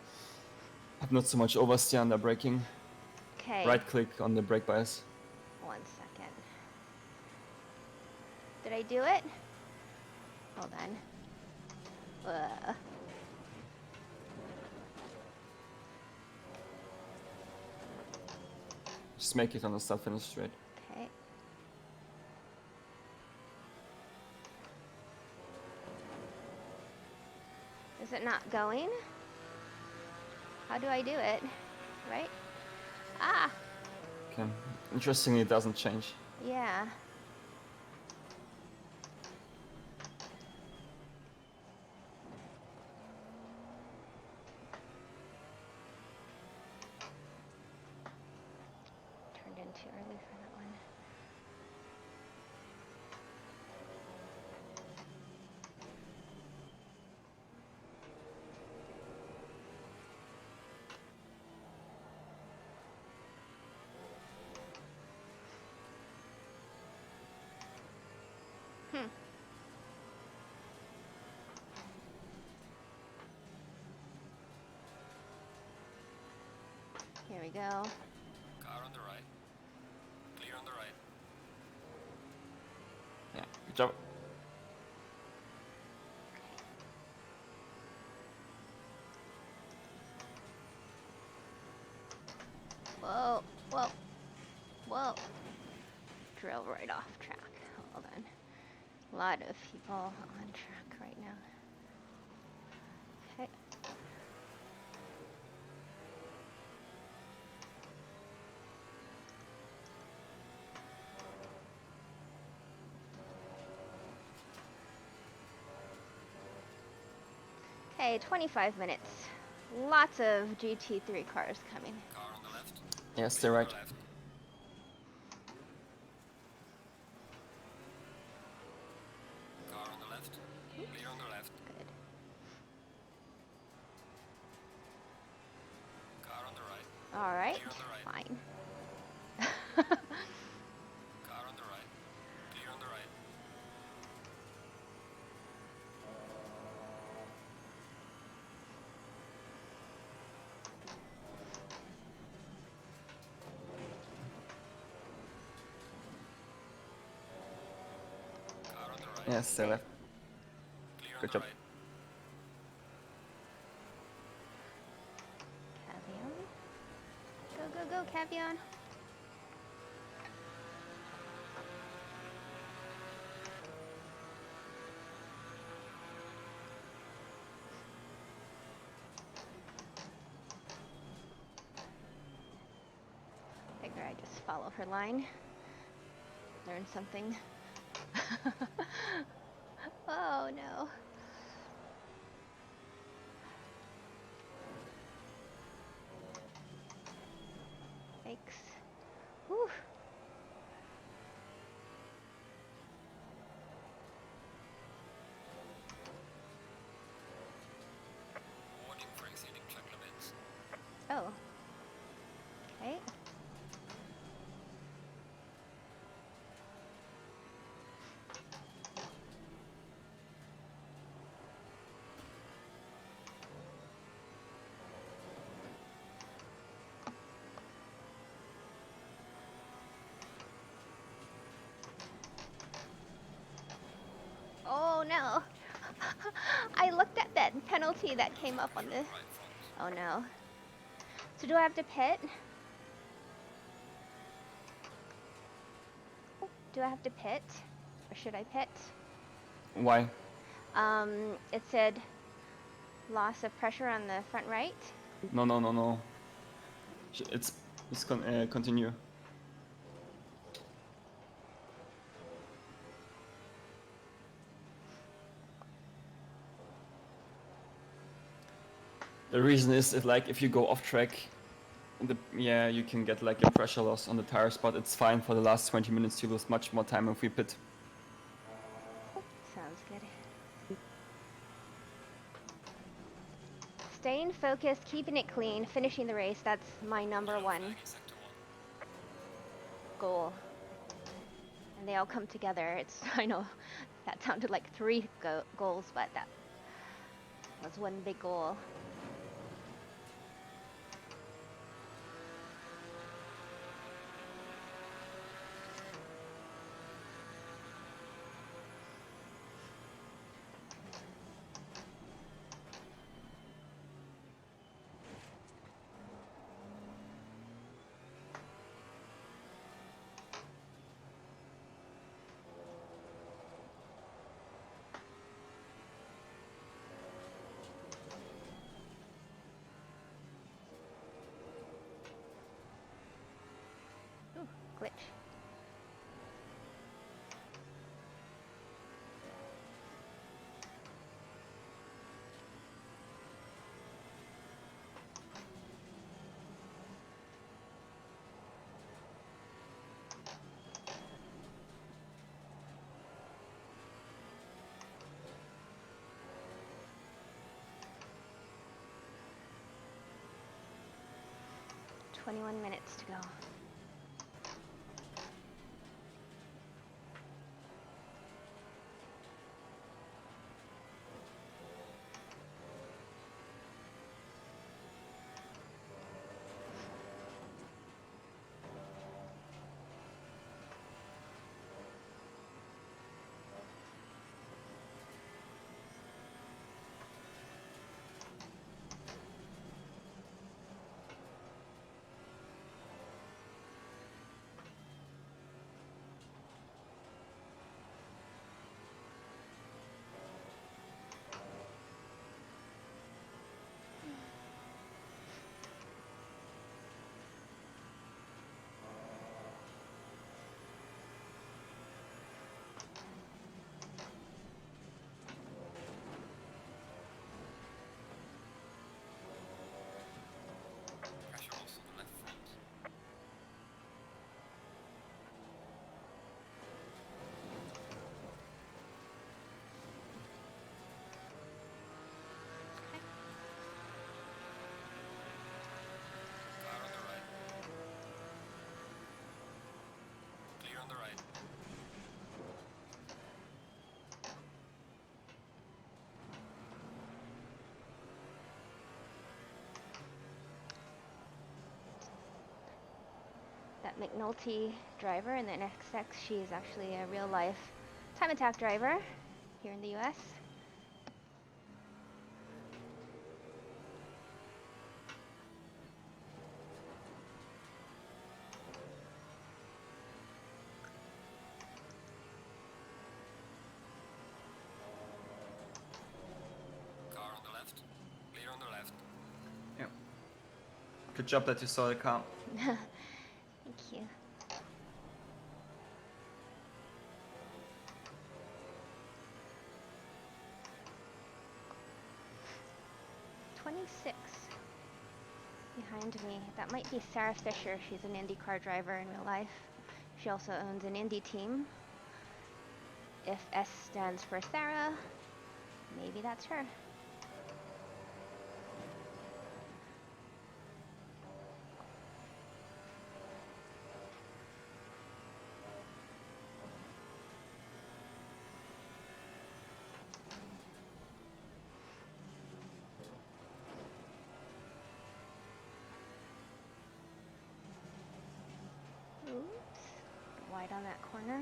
have not so much oversteer under braking. Okay. Right click on the brake bias. 1 second. Did I do it? Hold on. Just make it on the start finish straight. Okay. Is it not going? How do I do it? Right? Ah! Okay. Interestingly, it doesn't change. Yeah. Turned in too early for that one. Here we go. Car on the right. Clear on the right. Yeah. Good job. Whoa, whoa, whoa. Drove right off track. Hold on. A lot of people on track right now. Okay. Okay, 25 minutes. Lots of GT3 cars coming. Car on the left. Yes, they're right. On the left. Car on the left. Clear on the left. Good. Car on the right. All right, Clear on the right. fine. Car on the right. Clear on the right. right. Yeah, stay Okay. left. Clear on Good the job. right. Cavion. Go, go, go, Cavion. Figure I just follow her line. Learn something. Oh no. Yikes. Whew. Warning for exceeding track limits. Oh. Okay. Oh no. I looked at that penalty that came up on Pressure the. on the right front. Oh no. So do I have to pit? Do I have to pit? Or should I pit? Why? It said loss of pressure on the front right. No, no, no, no. It's continue. The reason is if you go off track, you can get like a pressure loss on the tires, but it's fine for the last 20 minutes. You lose much more time if we pit. Sounds good. Staying focused, keeping it clean, finishing the race. That's my number Yellow one flag in sector 1. goal. And they all come together. It's I know that sounded like three goals, but that was one big goal. Ooh, glitch. "21 minutes to go." Pressure loss on the left front. Car on the right. Clear on the right. That McNulty driver in the NXX, she is actually a real life time attack driver here in the US. Car on the left. Clear on the left. Yeah. Good job that you saw the car. Thank you. '26 behind me. That might be Sarah Fisher. She's an IndyCar driver in real life. She also owns an Indy team. If S stands for Sarah, maybe that's her. Oops, wide on that corner.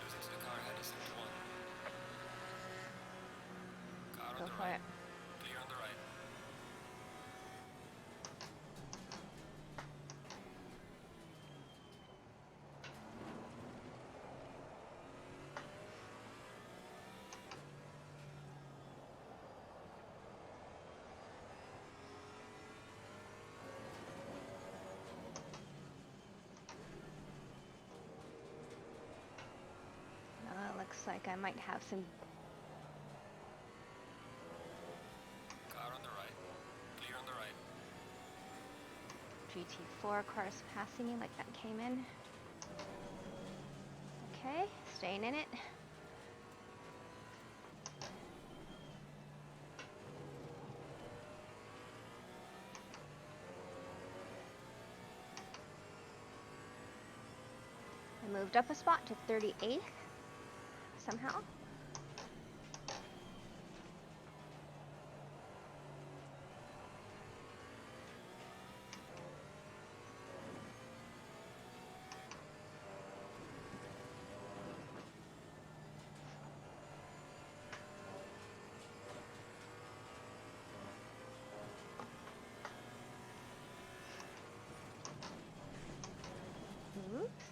Losing to the car ahead is 71. Car on Go the for right. it. Clear on the right. Looks like I might have some. Car on the right. Clear on the right. GT4 cars passing me like that came in. Okay, staying in it. I moved up a spot to 38th somehow. Oops.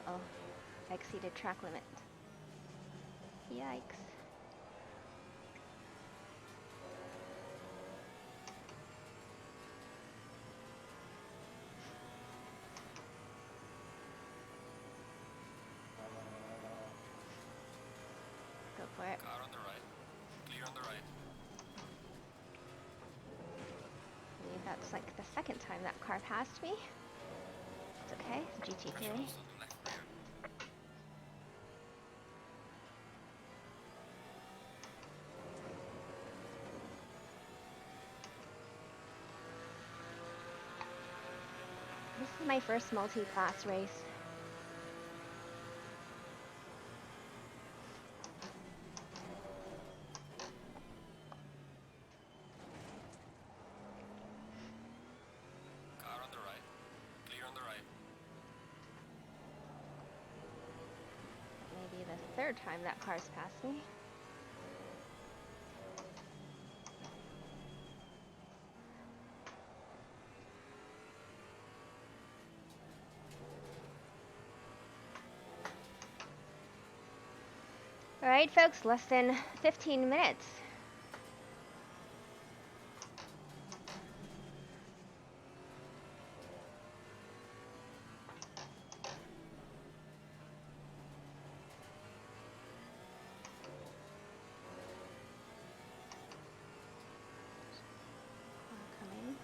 Uh-oh. I exceeded track limit. Yikes. Go for it. Car on the right. Clear on the right. I believe that's like the second time that car passed me. It's okay, it's GT3. Visuals on the left rear. This is my first multi-class race. Car on the right. Clear on the right. Maybe the third time that car's passed me. All right, folks, less than 15 minutes. Coming.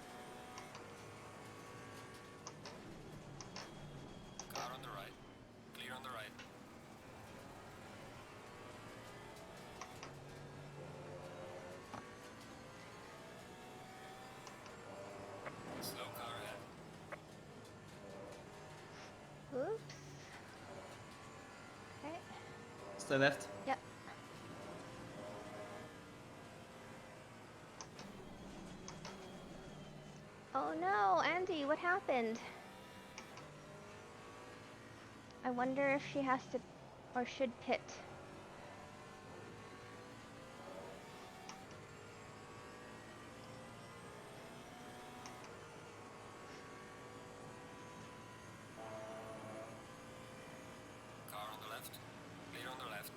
stay left. Yep. Oh no, Andy, what happened? I wonder if she has to or should pit. Car on the left. Clear on the left.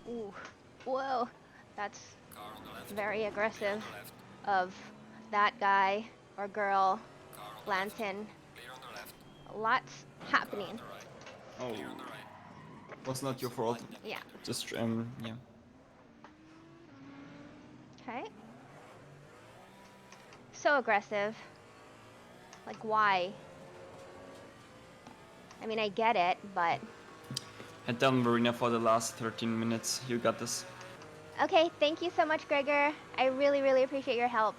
Ooh. Whoa. That's Car on the left. very Clear on aggressive the left. of that guy or girl, Car on the left. Lanton. Clear on the left. Lots Car happening. on the right. Oh, Clear on the right. was not your fault. Yeah. Just yeah. Okay. So aggressive. Like, why? I mean, I get it, but... Head down, Verena, for the last 13 minutes. You got this. Okay, thank you so much, Gregor. I really, really appreciate your help.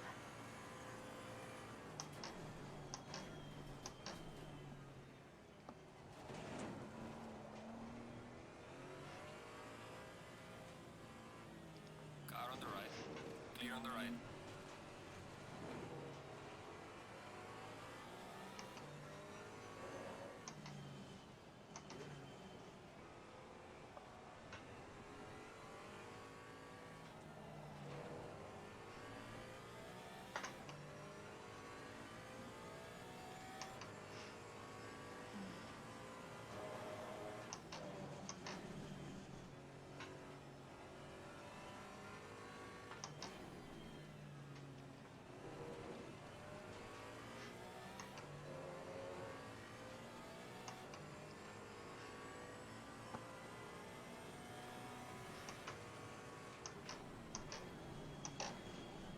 Car on the right. Clear on the right.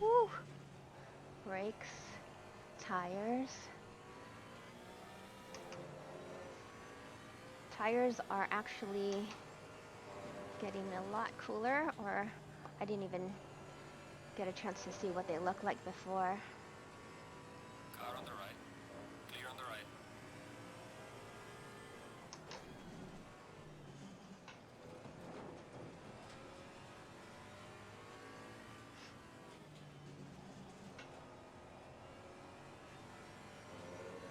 Woo! Brakes, tires. Tires are actually getting a lot cooler, or I didn't even get a chance to see what they looked like before. Car on the right. Clear on the right.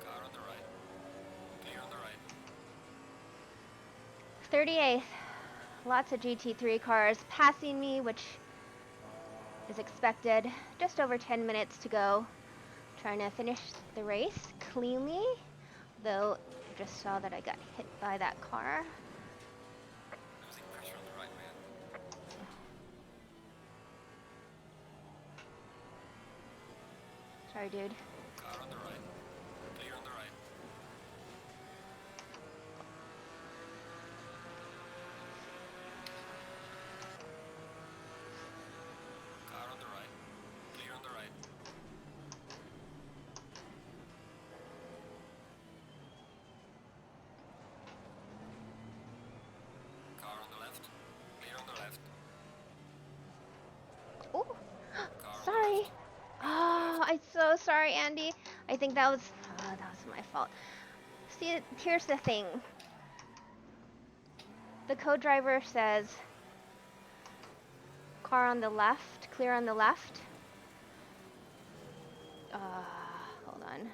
Car on the right. Clear on the right. 38th. Lots of GT3 cars passing me, which is expected. Just over 10 minutes to go. Trying to finish the race cleanly, though I just saw that I got hit by that car. Losing pressure on the right, man. Sorry, dude. Car on the right. Clear on the right. Car on the right. Clear on the right. Car on the left. Clear on the left. Oh, Car on sorry. the left. Oh, I'm so sorry, Andy. I think that was my fault. See, here's the thing. The co-driver says car on the left, clear on the left. Hold on.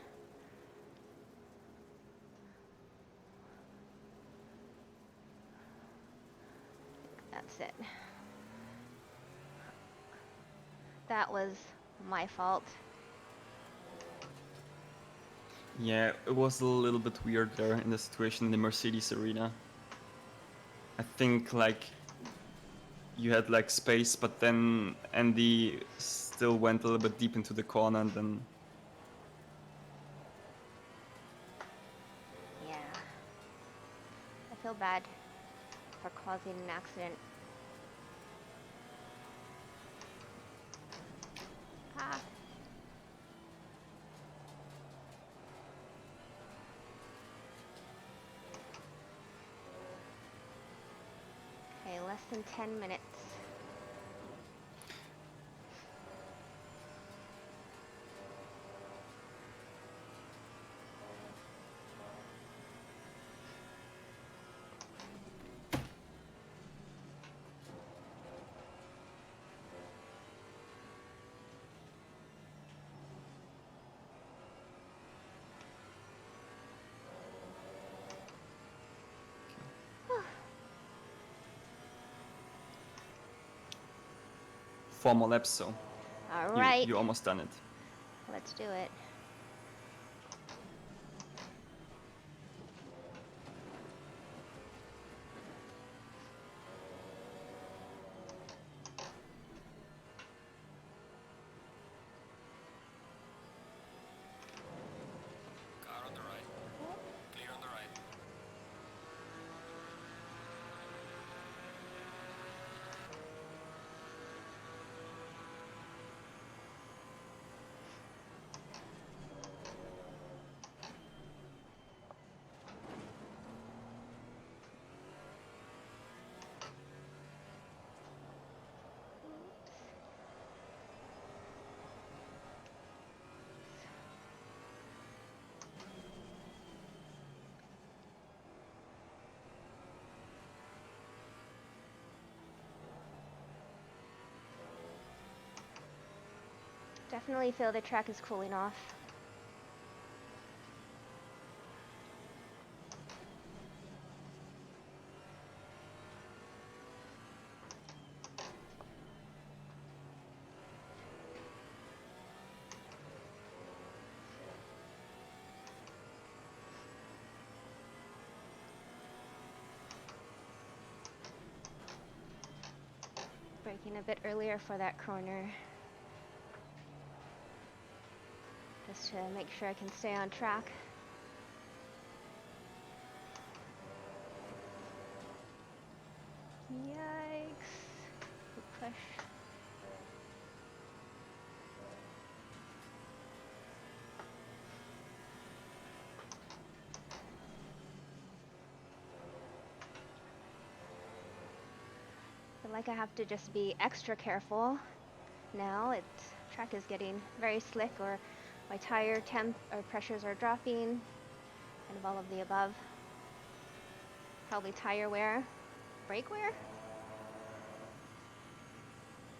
That's it. That was my fault. Yeah, it was a little bit weird there in the situation in the Mercedes arena. I think like you had like space, but then Andy still went a little bit deep into the corner and then Yeah. I feel bad for causing an accident. Ah. Okay, less than 10 minutes. 4 more laps, so All right. you almost done it. Let's do it. Car on the right. Clear on the right. Definitely feel the track is cooling off. Braking a bit earlier for that corner. Just to make sure I can stay on track. Yikes. Good push. Feel like I have to just be extra careful now. Track is getting very slick, or my tire temp or pressures are dropping. Kind of all of the above. Probably tire wear, brake wear.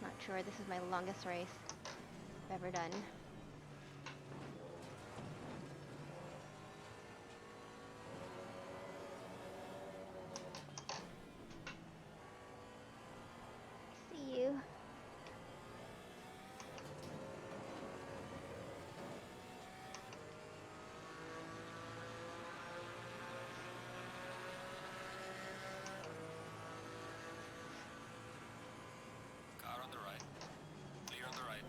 Not sure. This is my longest race I've ever done. See you. Car on the right. Clear on the right.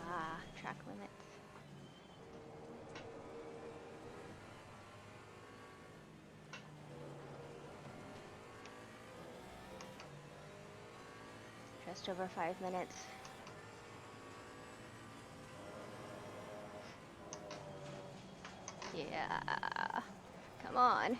Ah, track limits. Just over 5 minutes. Yeah. Come on.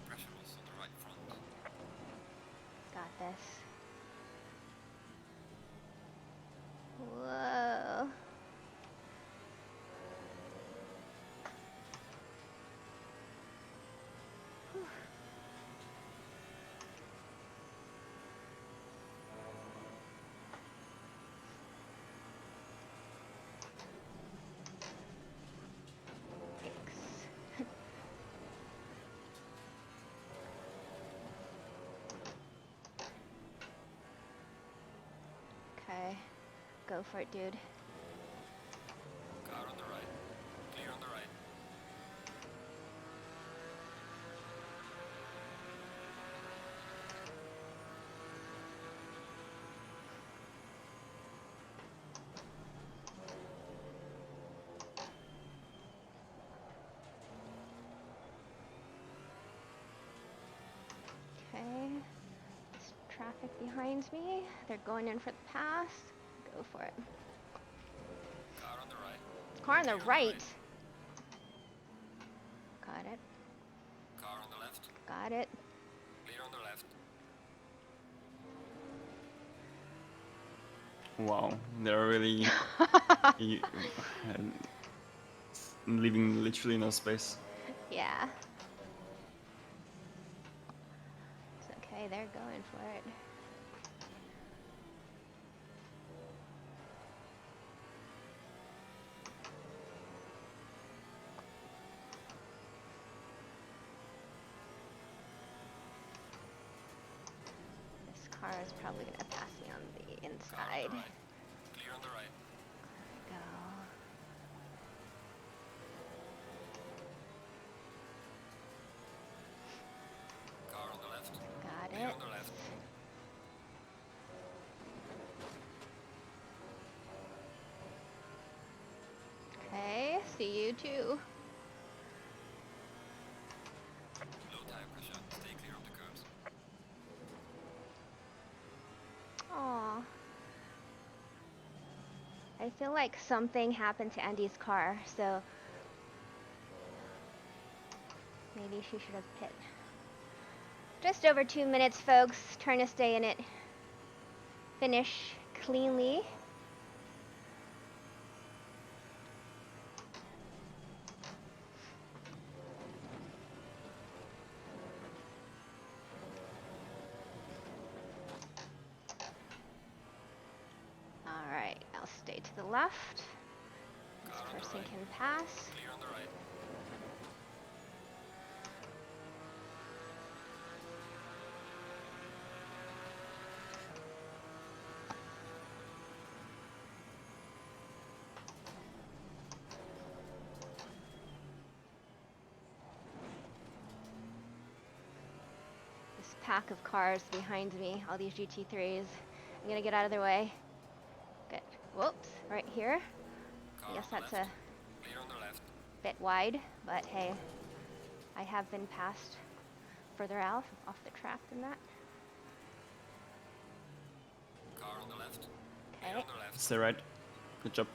Pressure loss on the right front. Got this. Whoa. Whew. Yikes. Okay. Go for it, dude. Car on the right. Clear on the right. Right behind me. They're going in for the pass. Go for it. Car on the right. Car on the Clear right. Got it. Car on the left. Got it. Clear on the left. Wow, they're really leaving literally no space. Yeah. It's okay, they're going for it. This car is probably gonna pass me on the Car on inside. the right. Clear on the right. Go. Car on the left. Got Clear it. on the left. Okay, see you too. Low tire pressure. Stay clear of the curbs. Aw. I feel like something happened to Andy's car, so maybe she should have pit. Just over 2 minutes, folks. Trying to stay in it. Finish cleanly. Alright, I'll stay to the left. This Car on the person right. can pass. Clear on the right. This pack of cars behind me, all these GT3s. I'm gonna get out of their way. Good. Whoops, right here. Car I guess on the that's left. a Clear on the left. bit wide, but hey, I have been passed further out off the track than that. Car on the left. Clear Okay, on the left. Stay right. Good job.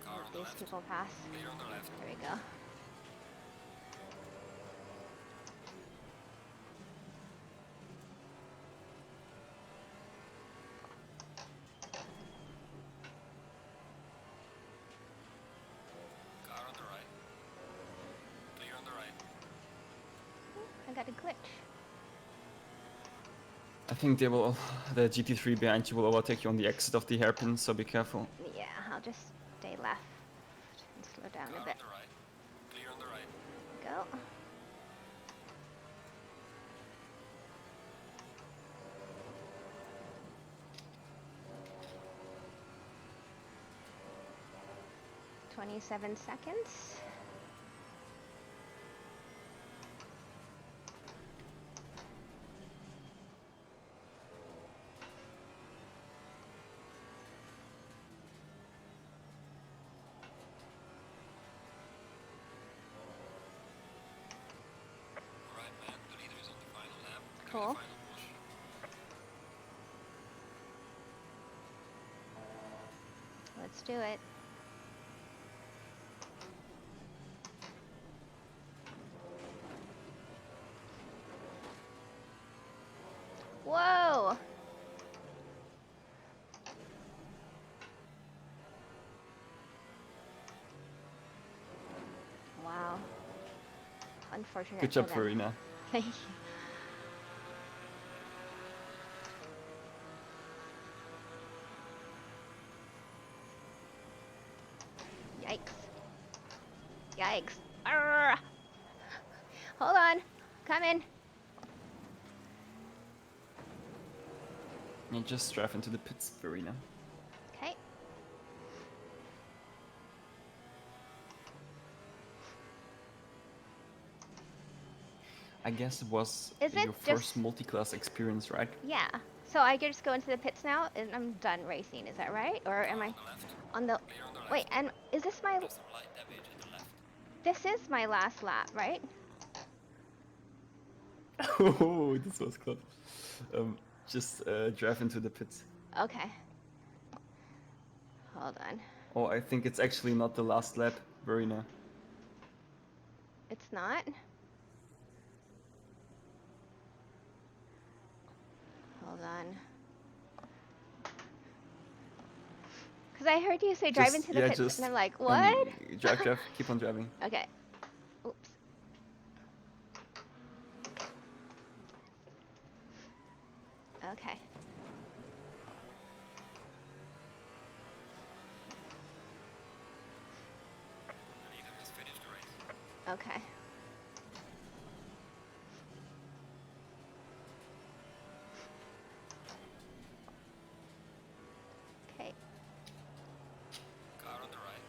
Car on let the these left. people pass. Clear on the left. There we go. Car on the right. Clear on the right. I got a glitch. I think the GT3 behind you will overtake you on the exit of the hairpin, so be careful. Yeah, I'll just stay left and slow down Car a on bit. the right. Clear on the right. Go. "27 seconds. Alright, man. The leader is on the final lap. Do Cool. the final push. Let's do it." Whoa! Wow. Unfortunate. Good job, for them. Verena. Thank you. Yikes. Yikes. Arrgh. Hold on. Coming. You just drive into the pits, Verena. Okay. I guess it was Is it your first just- multi-class experience, right? Yeah. So I can just go into the pits now and I'm done racing, is that right? Or am I On the left. on the... Clear on the left. Wait, and is this my... There's some light damage at the left. This is my last lap, right? Oh, this was close. Just drive into the pits. Okay. Hold on. Oh, I think it's actually not the last lap, Verena. It's not? Hold on. Because I heard you say drive into the pits, and I'm like, what? Drive, keep on driving. Okay. Oops. Okay. Anita has finished the race. Okay. Okay. Car on the right.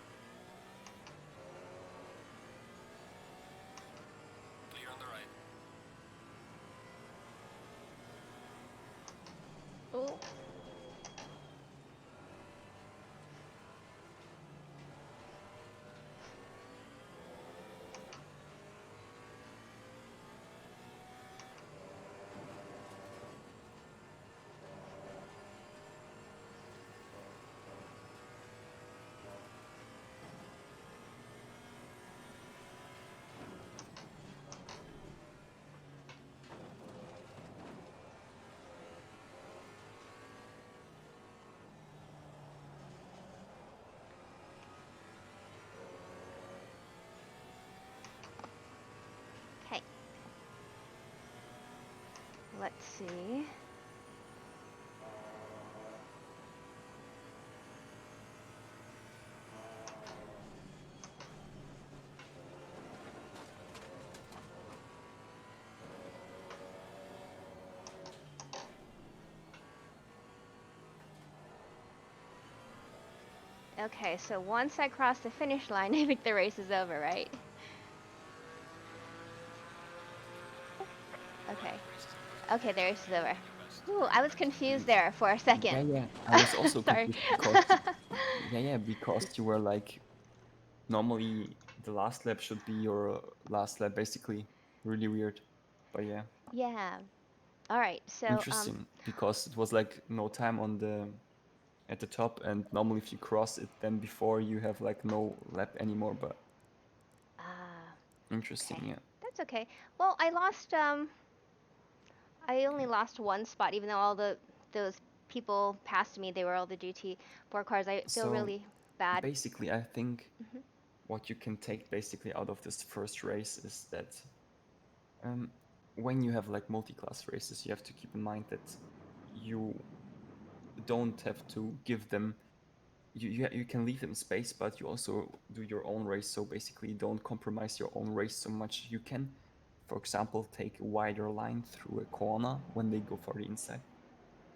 Clear on the right. Oh. Okay. Let's see. Okay, so once I cross the finish line, I think the race is over, right? Okay. Okay, the race is over. Ooh, I was confused there for a second. Yeah. I was also Sorry. confused because because you were like normally the last lap should be your last lap, basically. Really weird, but yeah, Yeah. All right. So, interesting because it was like no time on the at the top, and normally if you cross it, then before you have like no lap anymore. But ah, interesting, okay. yeah. That's okay. Well, I only lost one spot, even though all those people passed me. They were all the GT4 cars. I feel So really bad. basically, I think Mhm. what you can take basically out of this first race is that um, when you have like multi-class races, you have to keep in mind that you don't have to give them you can leave them space, but you also do your own race. So basically don't compromise your own race so much. You can, for example, take a wider line through a corner when they go for the inside,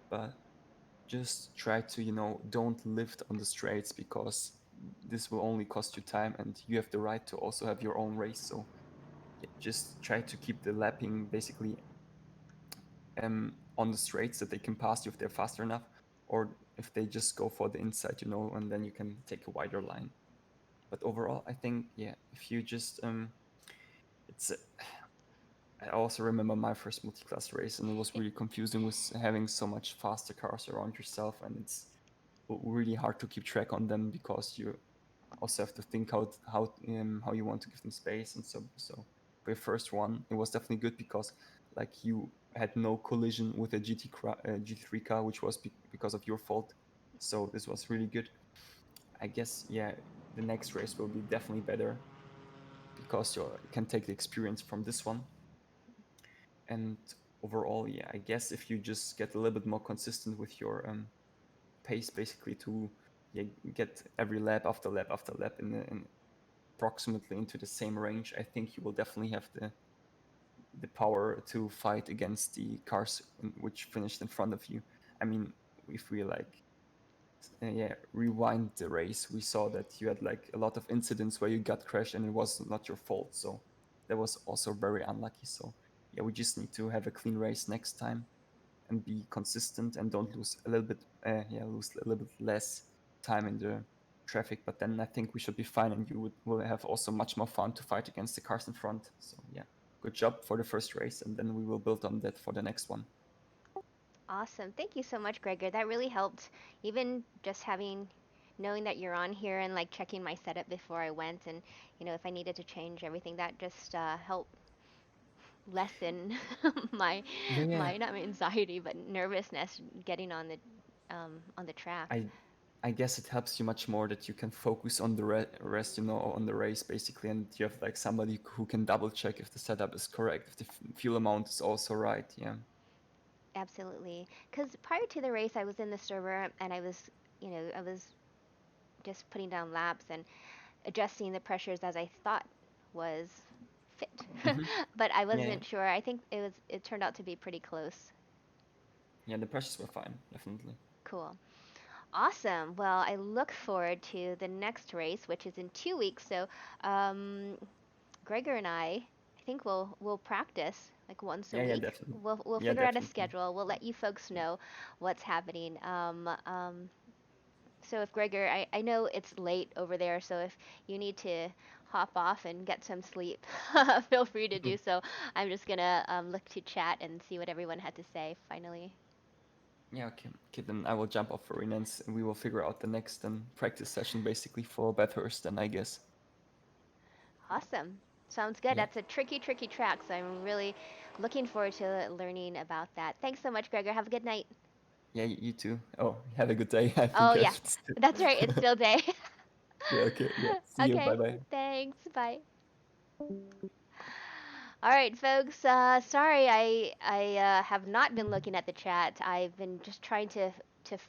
but just try to don't lift on the straights, because this will only cost you time, and you have the right to also have your own race. So yeah, just try to keep the lapping basically on the straights, that they can pass you if they're faster enough, or if they just go for the inside, and then you can take a wider line. But overall, I think, yeah, if you just it's I also remember my first multi-class race, and it was really confusing with having so much faster cars around yourself, and it's really hard to keep track on them, because you also have to think how you want to give them space. And so for your first one, it was definitely good, because like you had no collision with a GT3 car, which was because of your fault. So this was really good. I guess, yeah, the next race will be definitely better, because you can take the experience from this one. And overall, yeah, I guess if you just get a little bit more consistent with your pace, basically, to yeah, get every lap after lap after lap in approximately into the same range, I think you will definitely have the power to fight against the cars which finished in front of you. I mean, if we like rewind the race, we saw that you had like a lot of incidents where you got crashed and it was not your fault. So that was also very unlucky. So yeah, we just need to have a clean race next time and be consistent, and don't lose a little bit lose a little bit less time in the traffic. But then I think we should be fine, and you will have also much more fun to fight against the cars in front. So yeah, good job for the first race, and then we will build on that for the next one. Awesome. Thank you so much, Gregor. That really helped. Even just having knowing that you're on here and like checking my setup before I went, and if I needed to change everything, that just helped lessen my Yeah, yeah. my not my anxiety but nervousness getting on the track. I I guess it helps you much more that you can focus on the rest, on the race basically, and you have like somebody who can double check if the setup is correct, if the fuel amount is also right. Yeah. Absolutely. Because prior to the race, I was in the server and I was just putting down laps and adjusting the pressures as I thought was fit. Hmm. But I Yeah, yeah. wasn't sure. I think it turned out to be pretty close. Yeah, the pressures were fine, definitely. Cool. Awesome. Well, I look forward to the next race, which is in 2 weeks. So, um, Gregor and I think we'll practice like once a Yeah, yeah, week. definitely. We'll Yeah, figure out a definitely. schedule. We'll let you folks know what's happening. So if Gregor, I know it's late over there, so if you need to hop off and get some sleep, feel free to do Mhm. so. I'm just gonna look to chat and see what everyone had to say finally. Yeah, okay. Okay, then I will jump off for Renans and we will figure out the next practice session basically for Bathurst then, I guess. Awesome. Sounds good. Yeah. That's a tricky, tricky track, so I'm really looking forward to learning about that. Thanks so much, Gregor. Have a good night. Yeah, you too. Oh, have a good day. I Oh, think I yeah. should still. That's right. It's still day. Yeah, okay. Yeah. See you. Bye Okay. bye. Thanks. Bye. All right, folks. Sorry, I have not been looking at the chat. I've been just trying to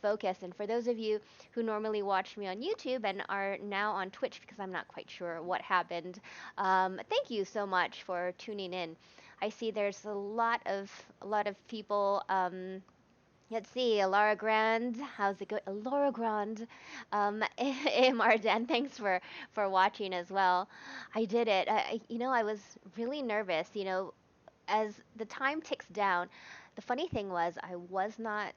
focus. And for those of you who normally watch me on YouTube and are now on Twitch because I'm not quite sure what happened, thank you so much for tuning in. I see there's a lot of people. Let's see, Laura Grand, how's it going? Laura Grand, Marjan, thanks for watching as well. I did it. I was really nervous. As the time ticks down, the funny thing was I was not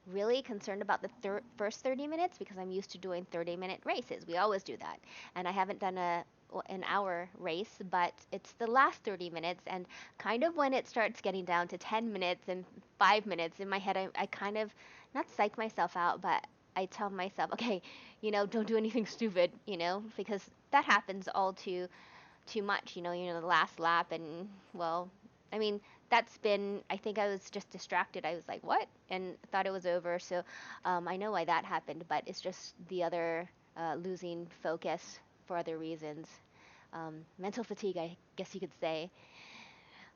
really concerned about the first 30 minutes because I'm used to doing 30-minute races. We always do that. And I haven't done an hour race, but it's the last 30 minutes and kind of when it starts getting down to 10 minutes and 5 minutes in my head I kind of not psych myself out, but I tell myself, okay, don't do anything stupid, because that happens all too much. The last lap, and well, I mean, that's been. I think I was just distracted. I was like, what, and thought it was over. So, I know why that happened, but it's just the other losing focus for other reasons. Mental fatigue, I guess you could say.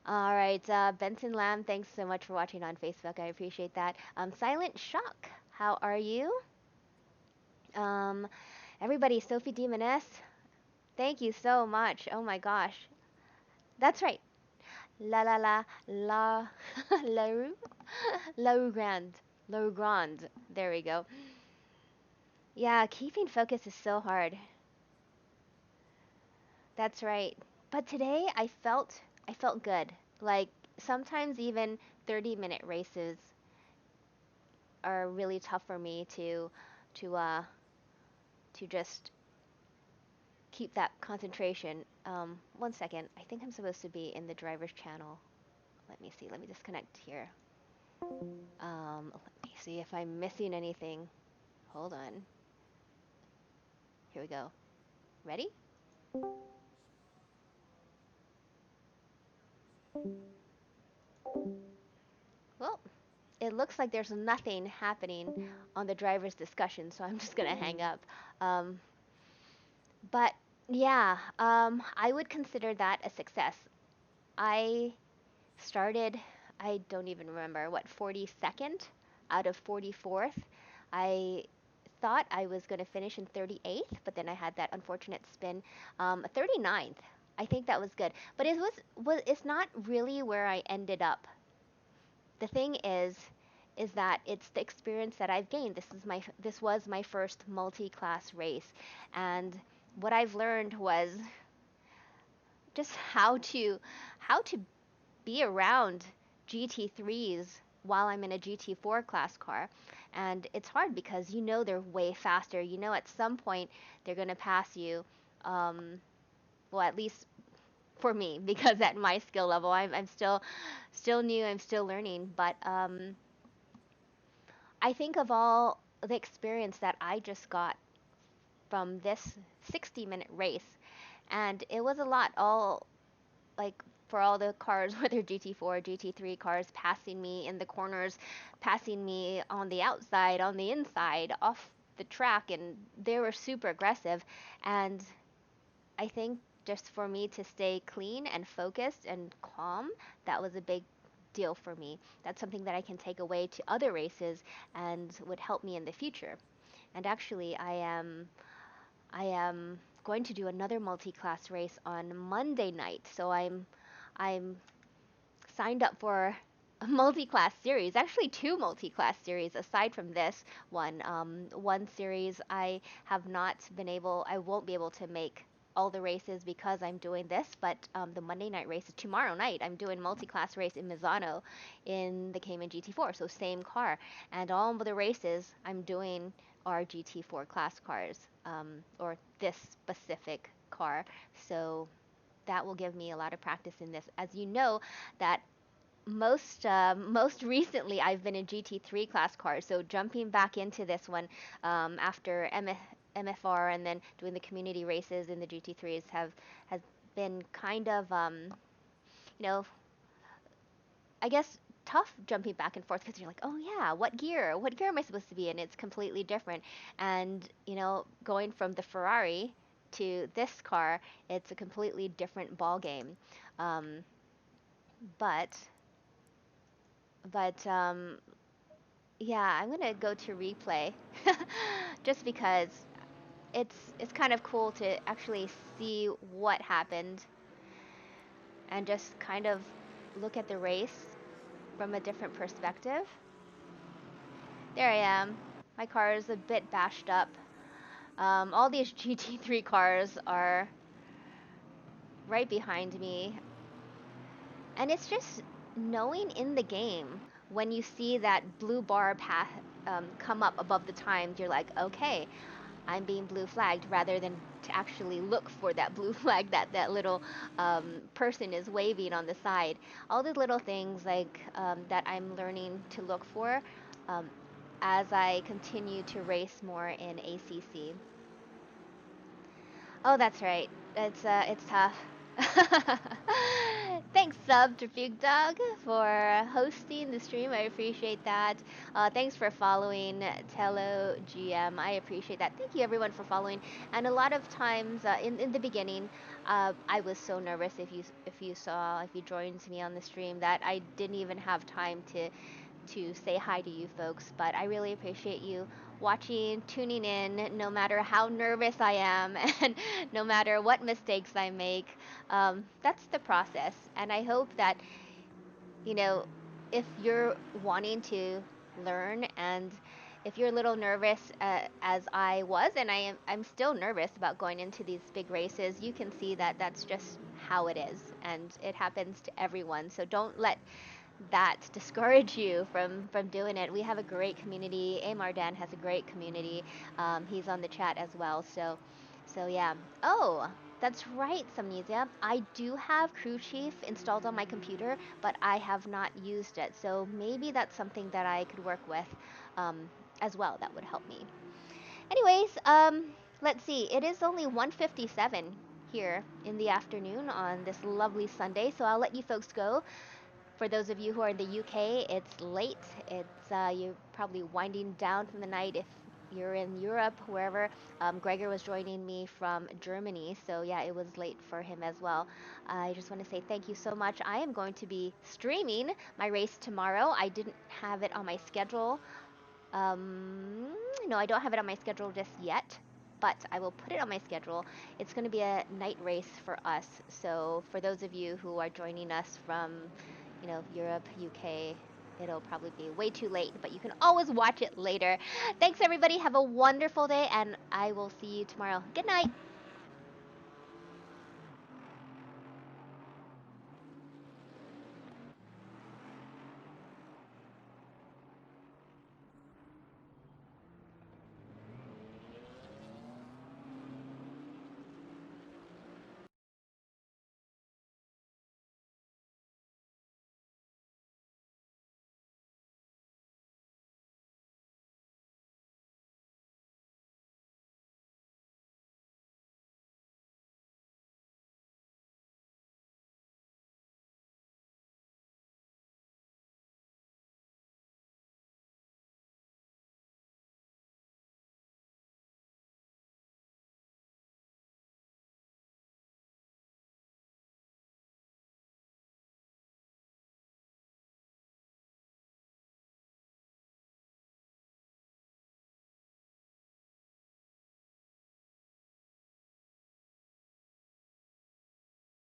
All right, Benson Lamb, thanks so much for watching on Facebook. I appreciate that. Silent Shock, how are you? Um, everybody, Sophie Demoness, thank you so much. Oh my gosh, that's right. La la la la la rue la grande la grande. There we go. Yeah, keeping focus is so hard. That's right. But today I felt good. Like sometimes even 30-minute races are really tough for me to uh to just keep that concentration. One second. I think I'm supposed to be in the driver's channel. Let me see. Let me disconnect here. Let me see if I'm missing anything. Hold on. Here we go. Ready? Well, it looks like there's nothing happening on the driver's discussion, so I'm just gonna hang up. Um, but yeah, I would consider that a success. I started, I don't even remember, what, 42nd out of 44th. I thought I was going to finish in 38th, but then I had that unfortunate spin. 39th. I think that was good. But it's not really where I ended up. The thing is that it's the experience that I've gained. This was my first multi-class race, and what I've learned was just how to be around GT3s while I'm in a GT4 class car. And it's hard because they're way faster. At some point they're going to pass you. Well, at least for me because at my skill level, I'm still new. I'm still learning. But I think of all the experience that I just got from this 60-minute race, and it was a lot. All like for all the cars, whether GT4, GT3 cars passing me in the corners, passing me on the outside, on the inside, off the track, and they were super aggressive. And I think just for me to stay clean and focused and calm, that was a big deal for me. That's something that I can take away to other races and would help me in the future. And actually, I am going to do another multi-class race on Monday night. So I'm signed up for a multi-class series, actually two multi-class series aside from this one. One series I won't be able to make all the races because I'm doing this, but the Monday night race is tomorrow night. I'm doing multi-class race in Misano in the Cayman GT4, so same car, and all of the races I'm doing are GT4 class cars, or this specific car. So that will give me a lot of practice in this. As you know, that most recently I've been in GT3 class cars, so jumping back into this one after MFR and then doing the community races in the GT3s has been kind of you know I guess tough jumping back and forth because you're like, oh yeah, what gear am I supposed to be in? It's completely different, and going from the Ferrari to this car, it's a completely different ball game. Um, but but yeah, I'm gonna go to replay just because it's kind of cool to actually see what happened and just kind of look at the race from a different perspective. There I am. My car is a bit bashed up. All these GT3 cars are right behind me, and it's just knowing in the game when you see that blue bar path come up above the times, you're like, okay, I'm being blue flagged, rather than to actually look for that blue flag that that little person is waving on the side. All the little things like that I'm learning to look for um, as I continue to race more in ACC. Oh, that's right. It's tough. Thanks, Sub to Big Dog, for hosting the stream. I appreciate that. Thanks for following Tello GM. I appreciate that. Thank you everyone for following. And a lot of times in the beginning, I was so nervous. If you joined me on the stream, that I didn't even have time to say hi to you folks, but I really appreciate you watching, tuning in, no matter how nervous I am and no matter what mistakes I make. That's the process. And I hope that, you know, if you're wanting to learn and if you're a little nervous as I was, and I'm still nervous about going into these big races, you can see that that's just how it is, and it happens to everyone. So don't let that discourage you from doing it. We have a great community. Amar Dan has a great community. He's on the chat as well. So yeah. Oh, that's right, Somnesia. I do have Crew Chief installed on my computer, but I have not used it. So maybe that's something that I could work with as well. That would help me. Anyways, let's see. It is only 1:57 here in the afternoon on this lovely Sunday. So I'll let you folks go. For those of you who are in the UK, it's late. It's you're probably winding down from the night if you're in Europe, wherever. Gregor was joining me from Germany, so yeah, it was late for him as well. I just want to say thank you so much. I am going to be streaming my race tomorrow. I didn't have it on my schedule. Um, no, I don't have it on my schedule just yet, but I will put it on my schedule. It's going to be a night race for us. So for those of you who are joining us from, Europe, UK, it'll probably be way too late, but you can always watch it later. Thanks everybody. Have a wonderful day, and I will see you tomorrow. Good night.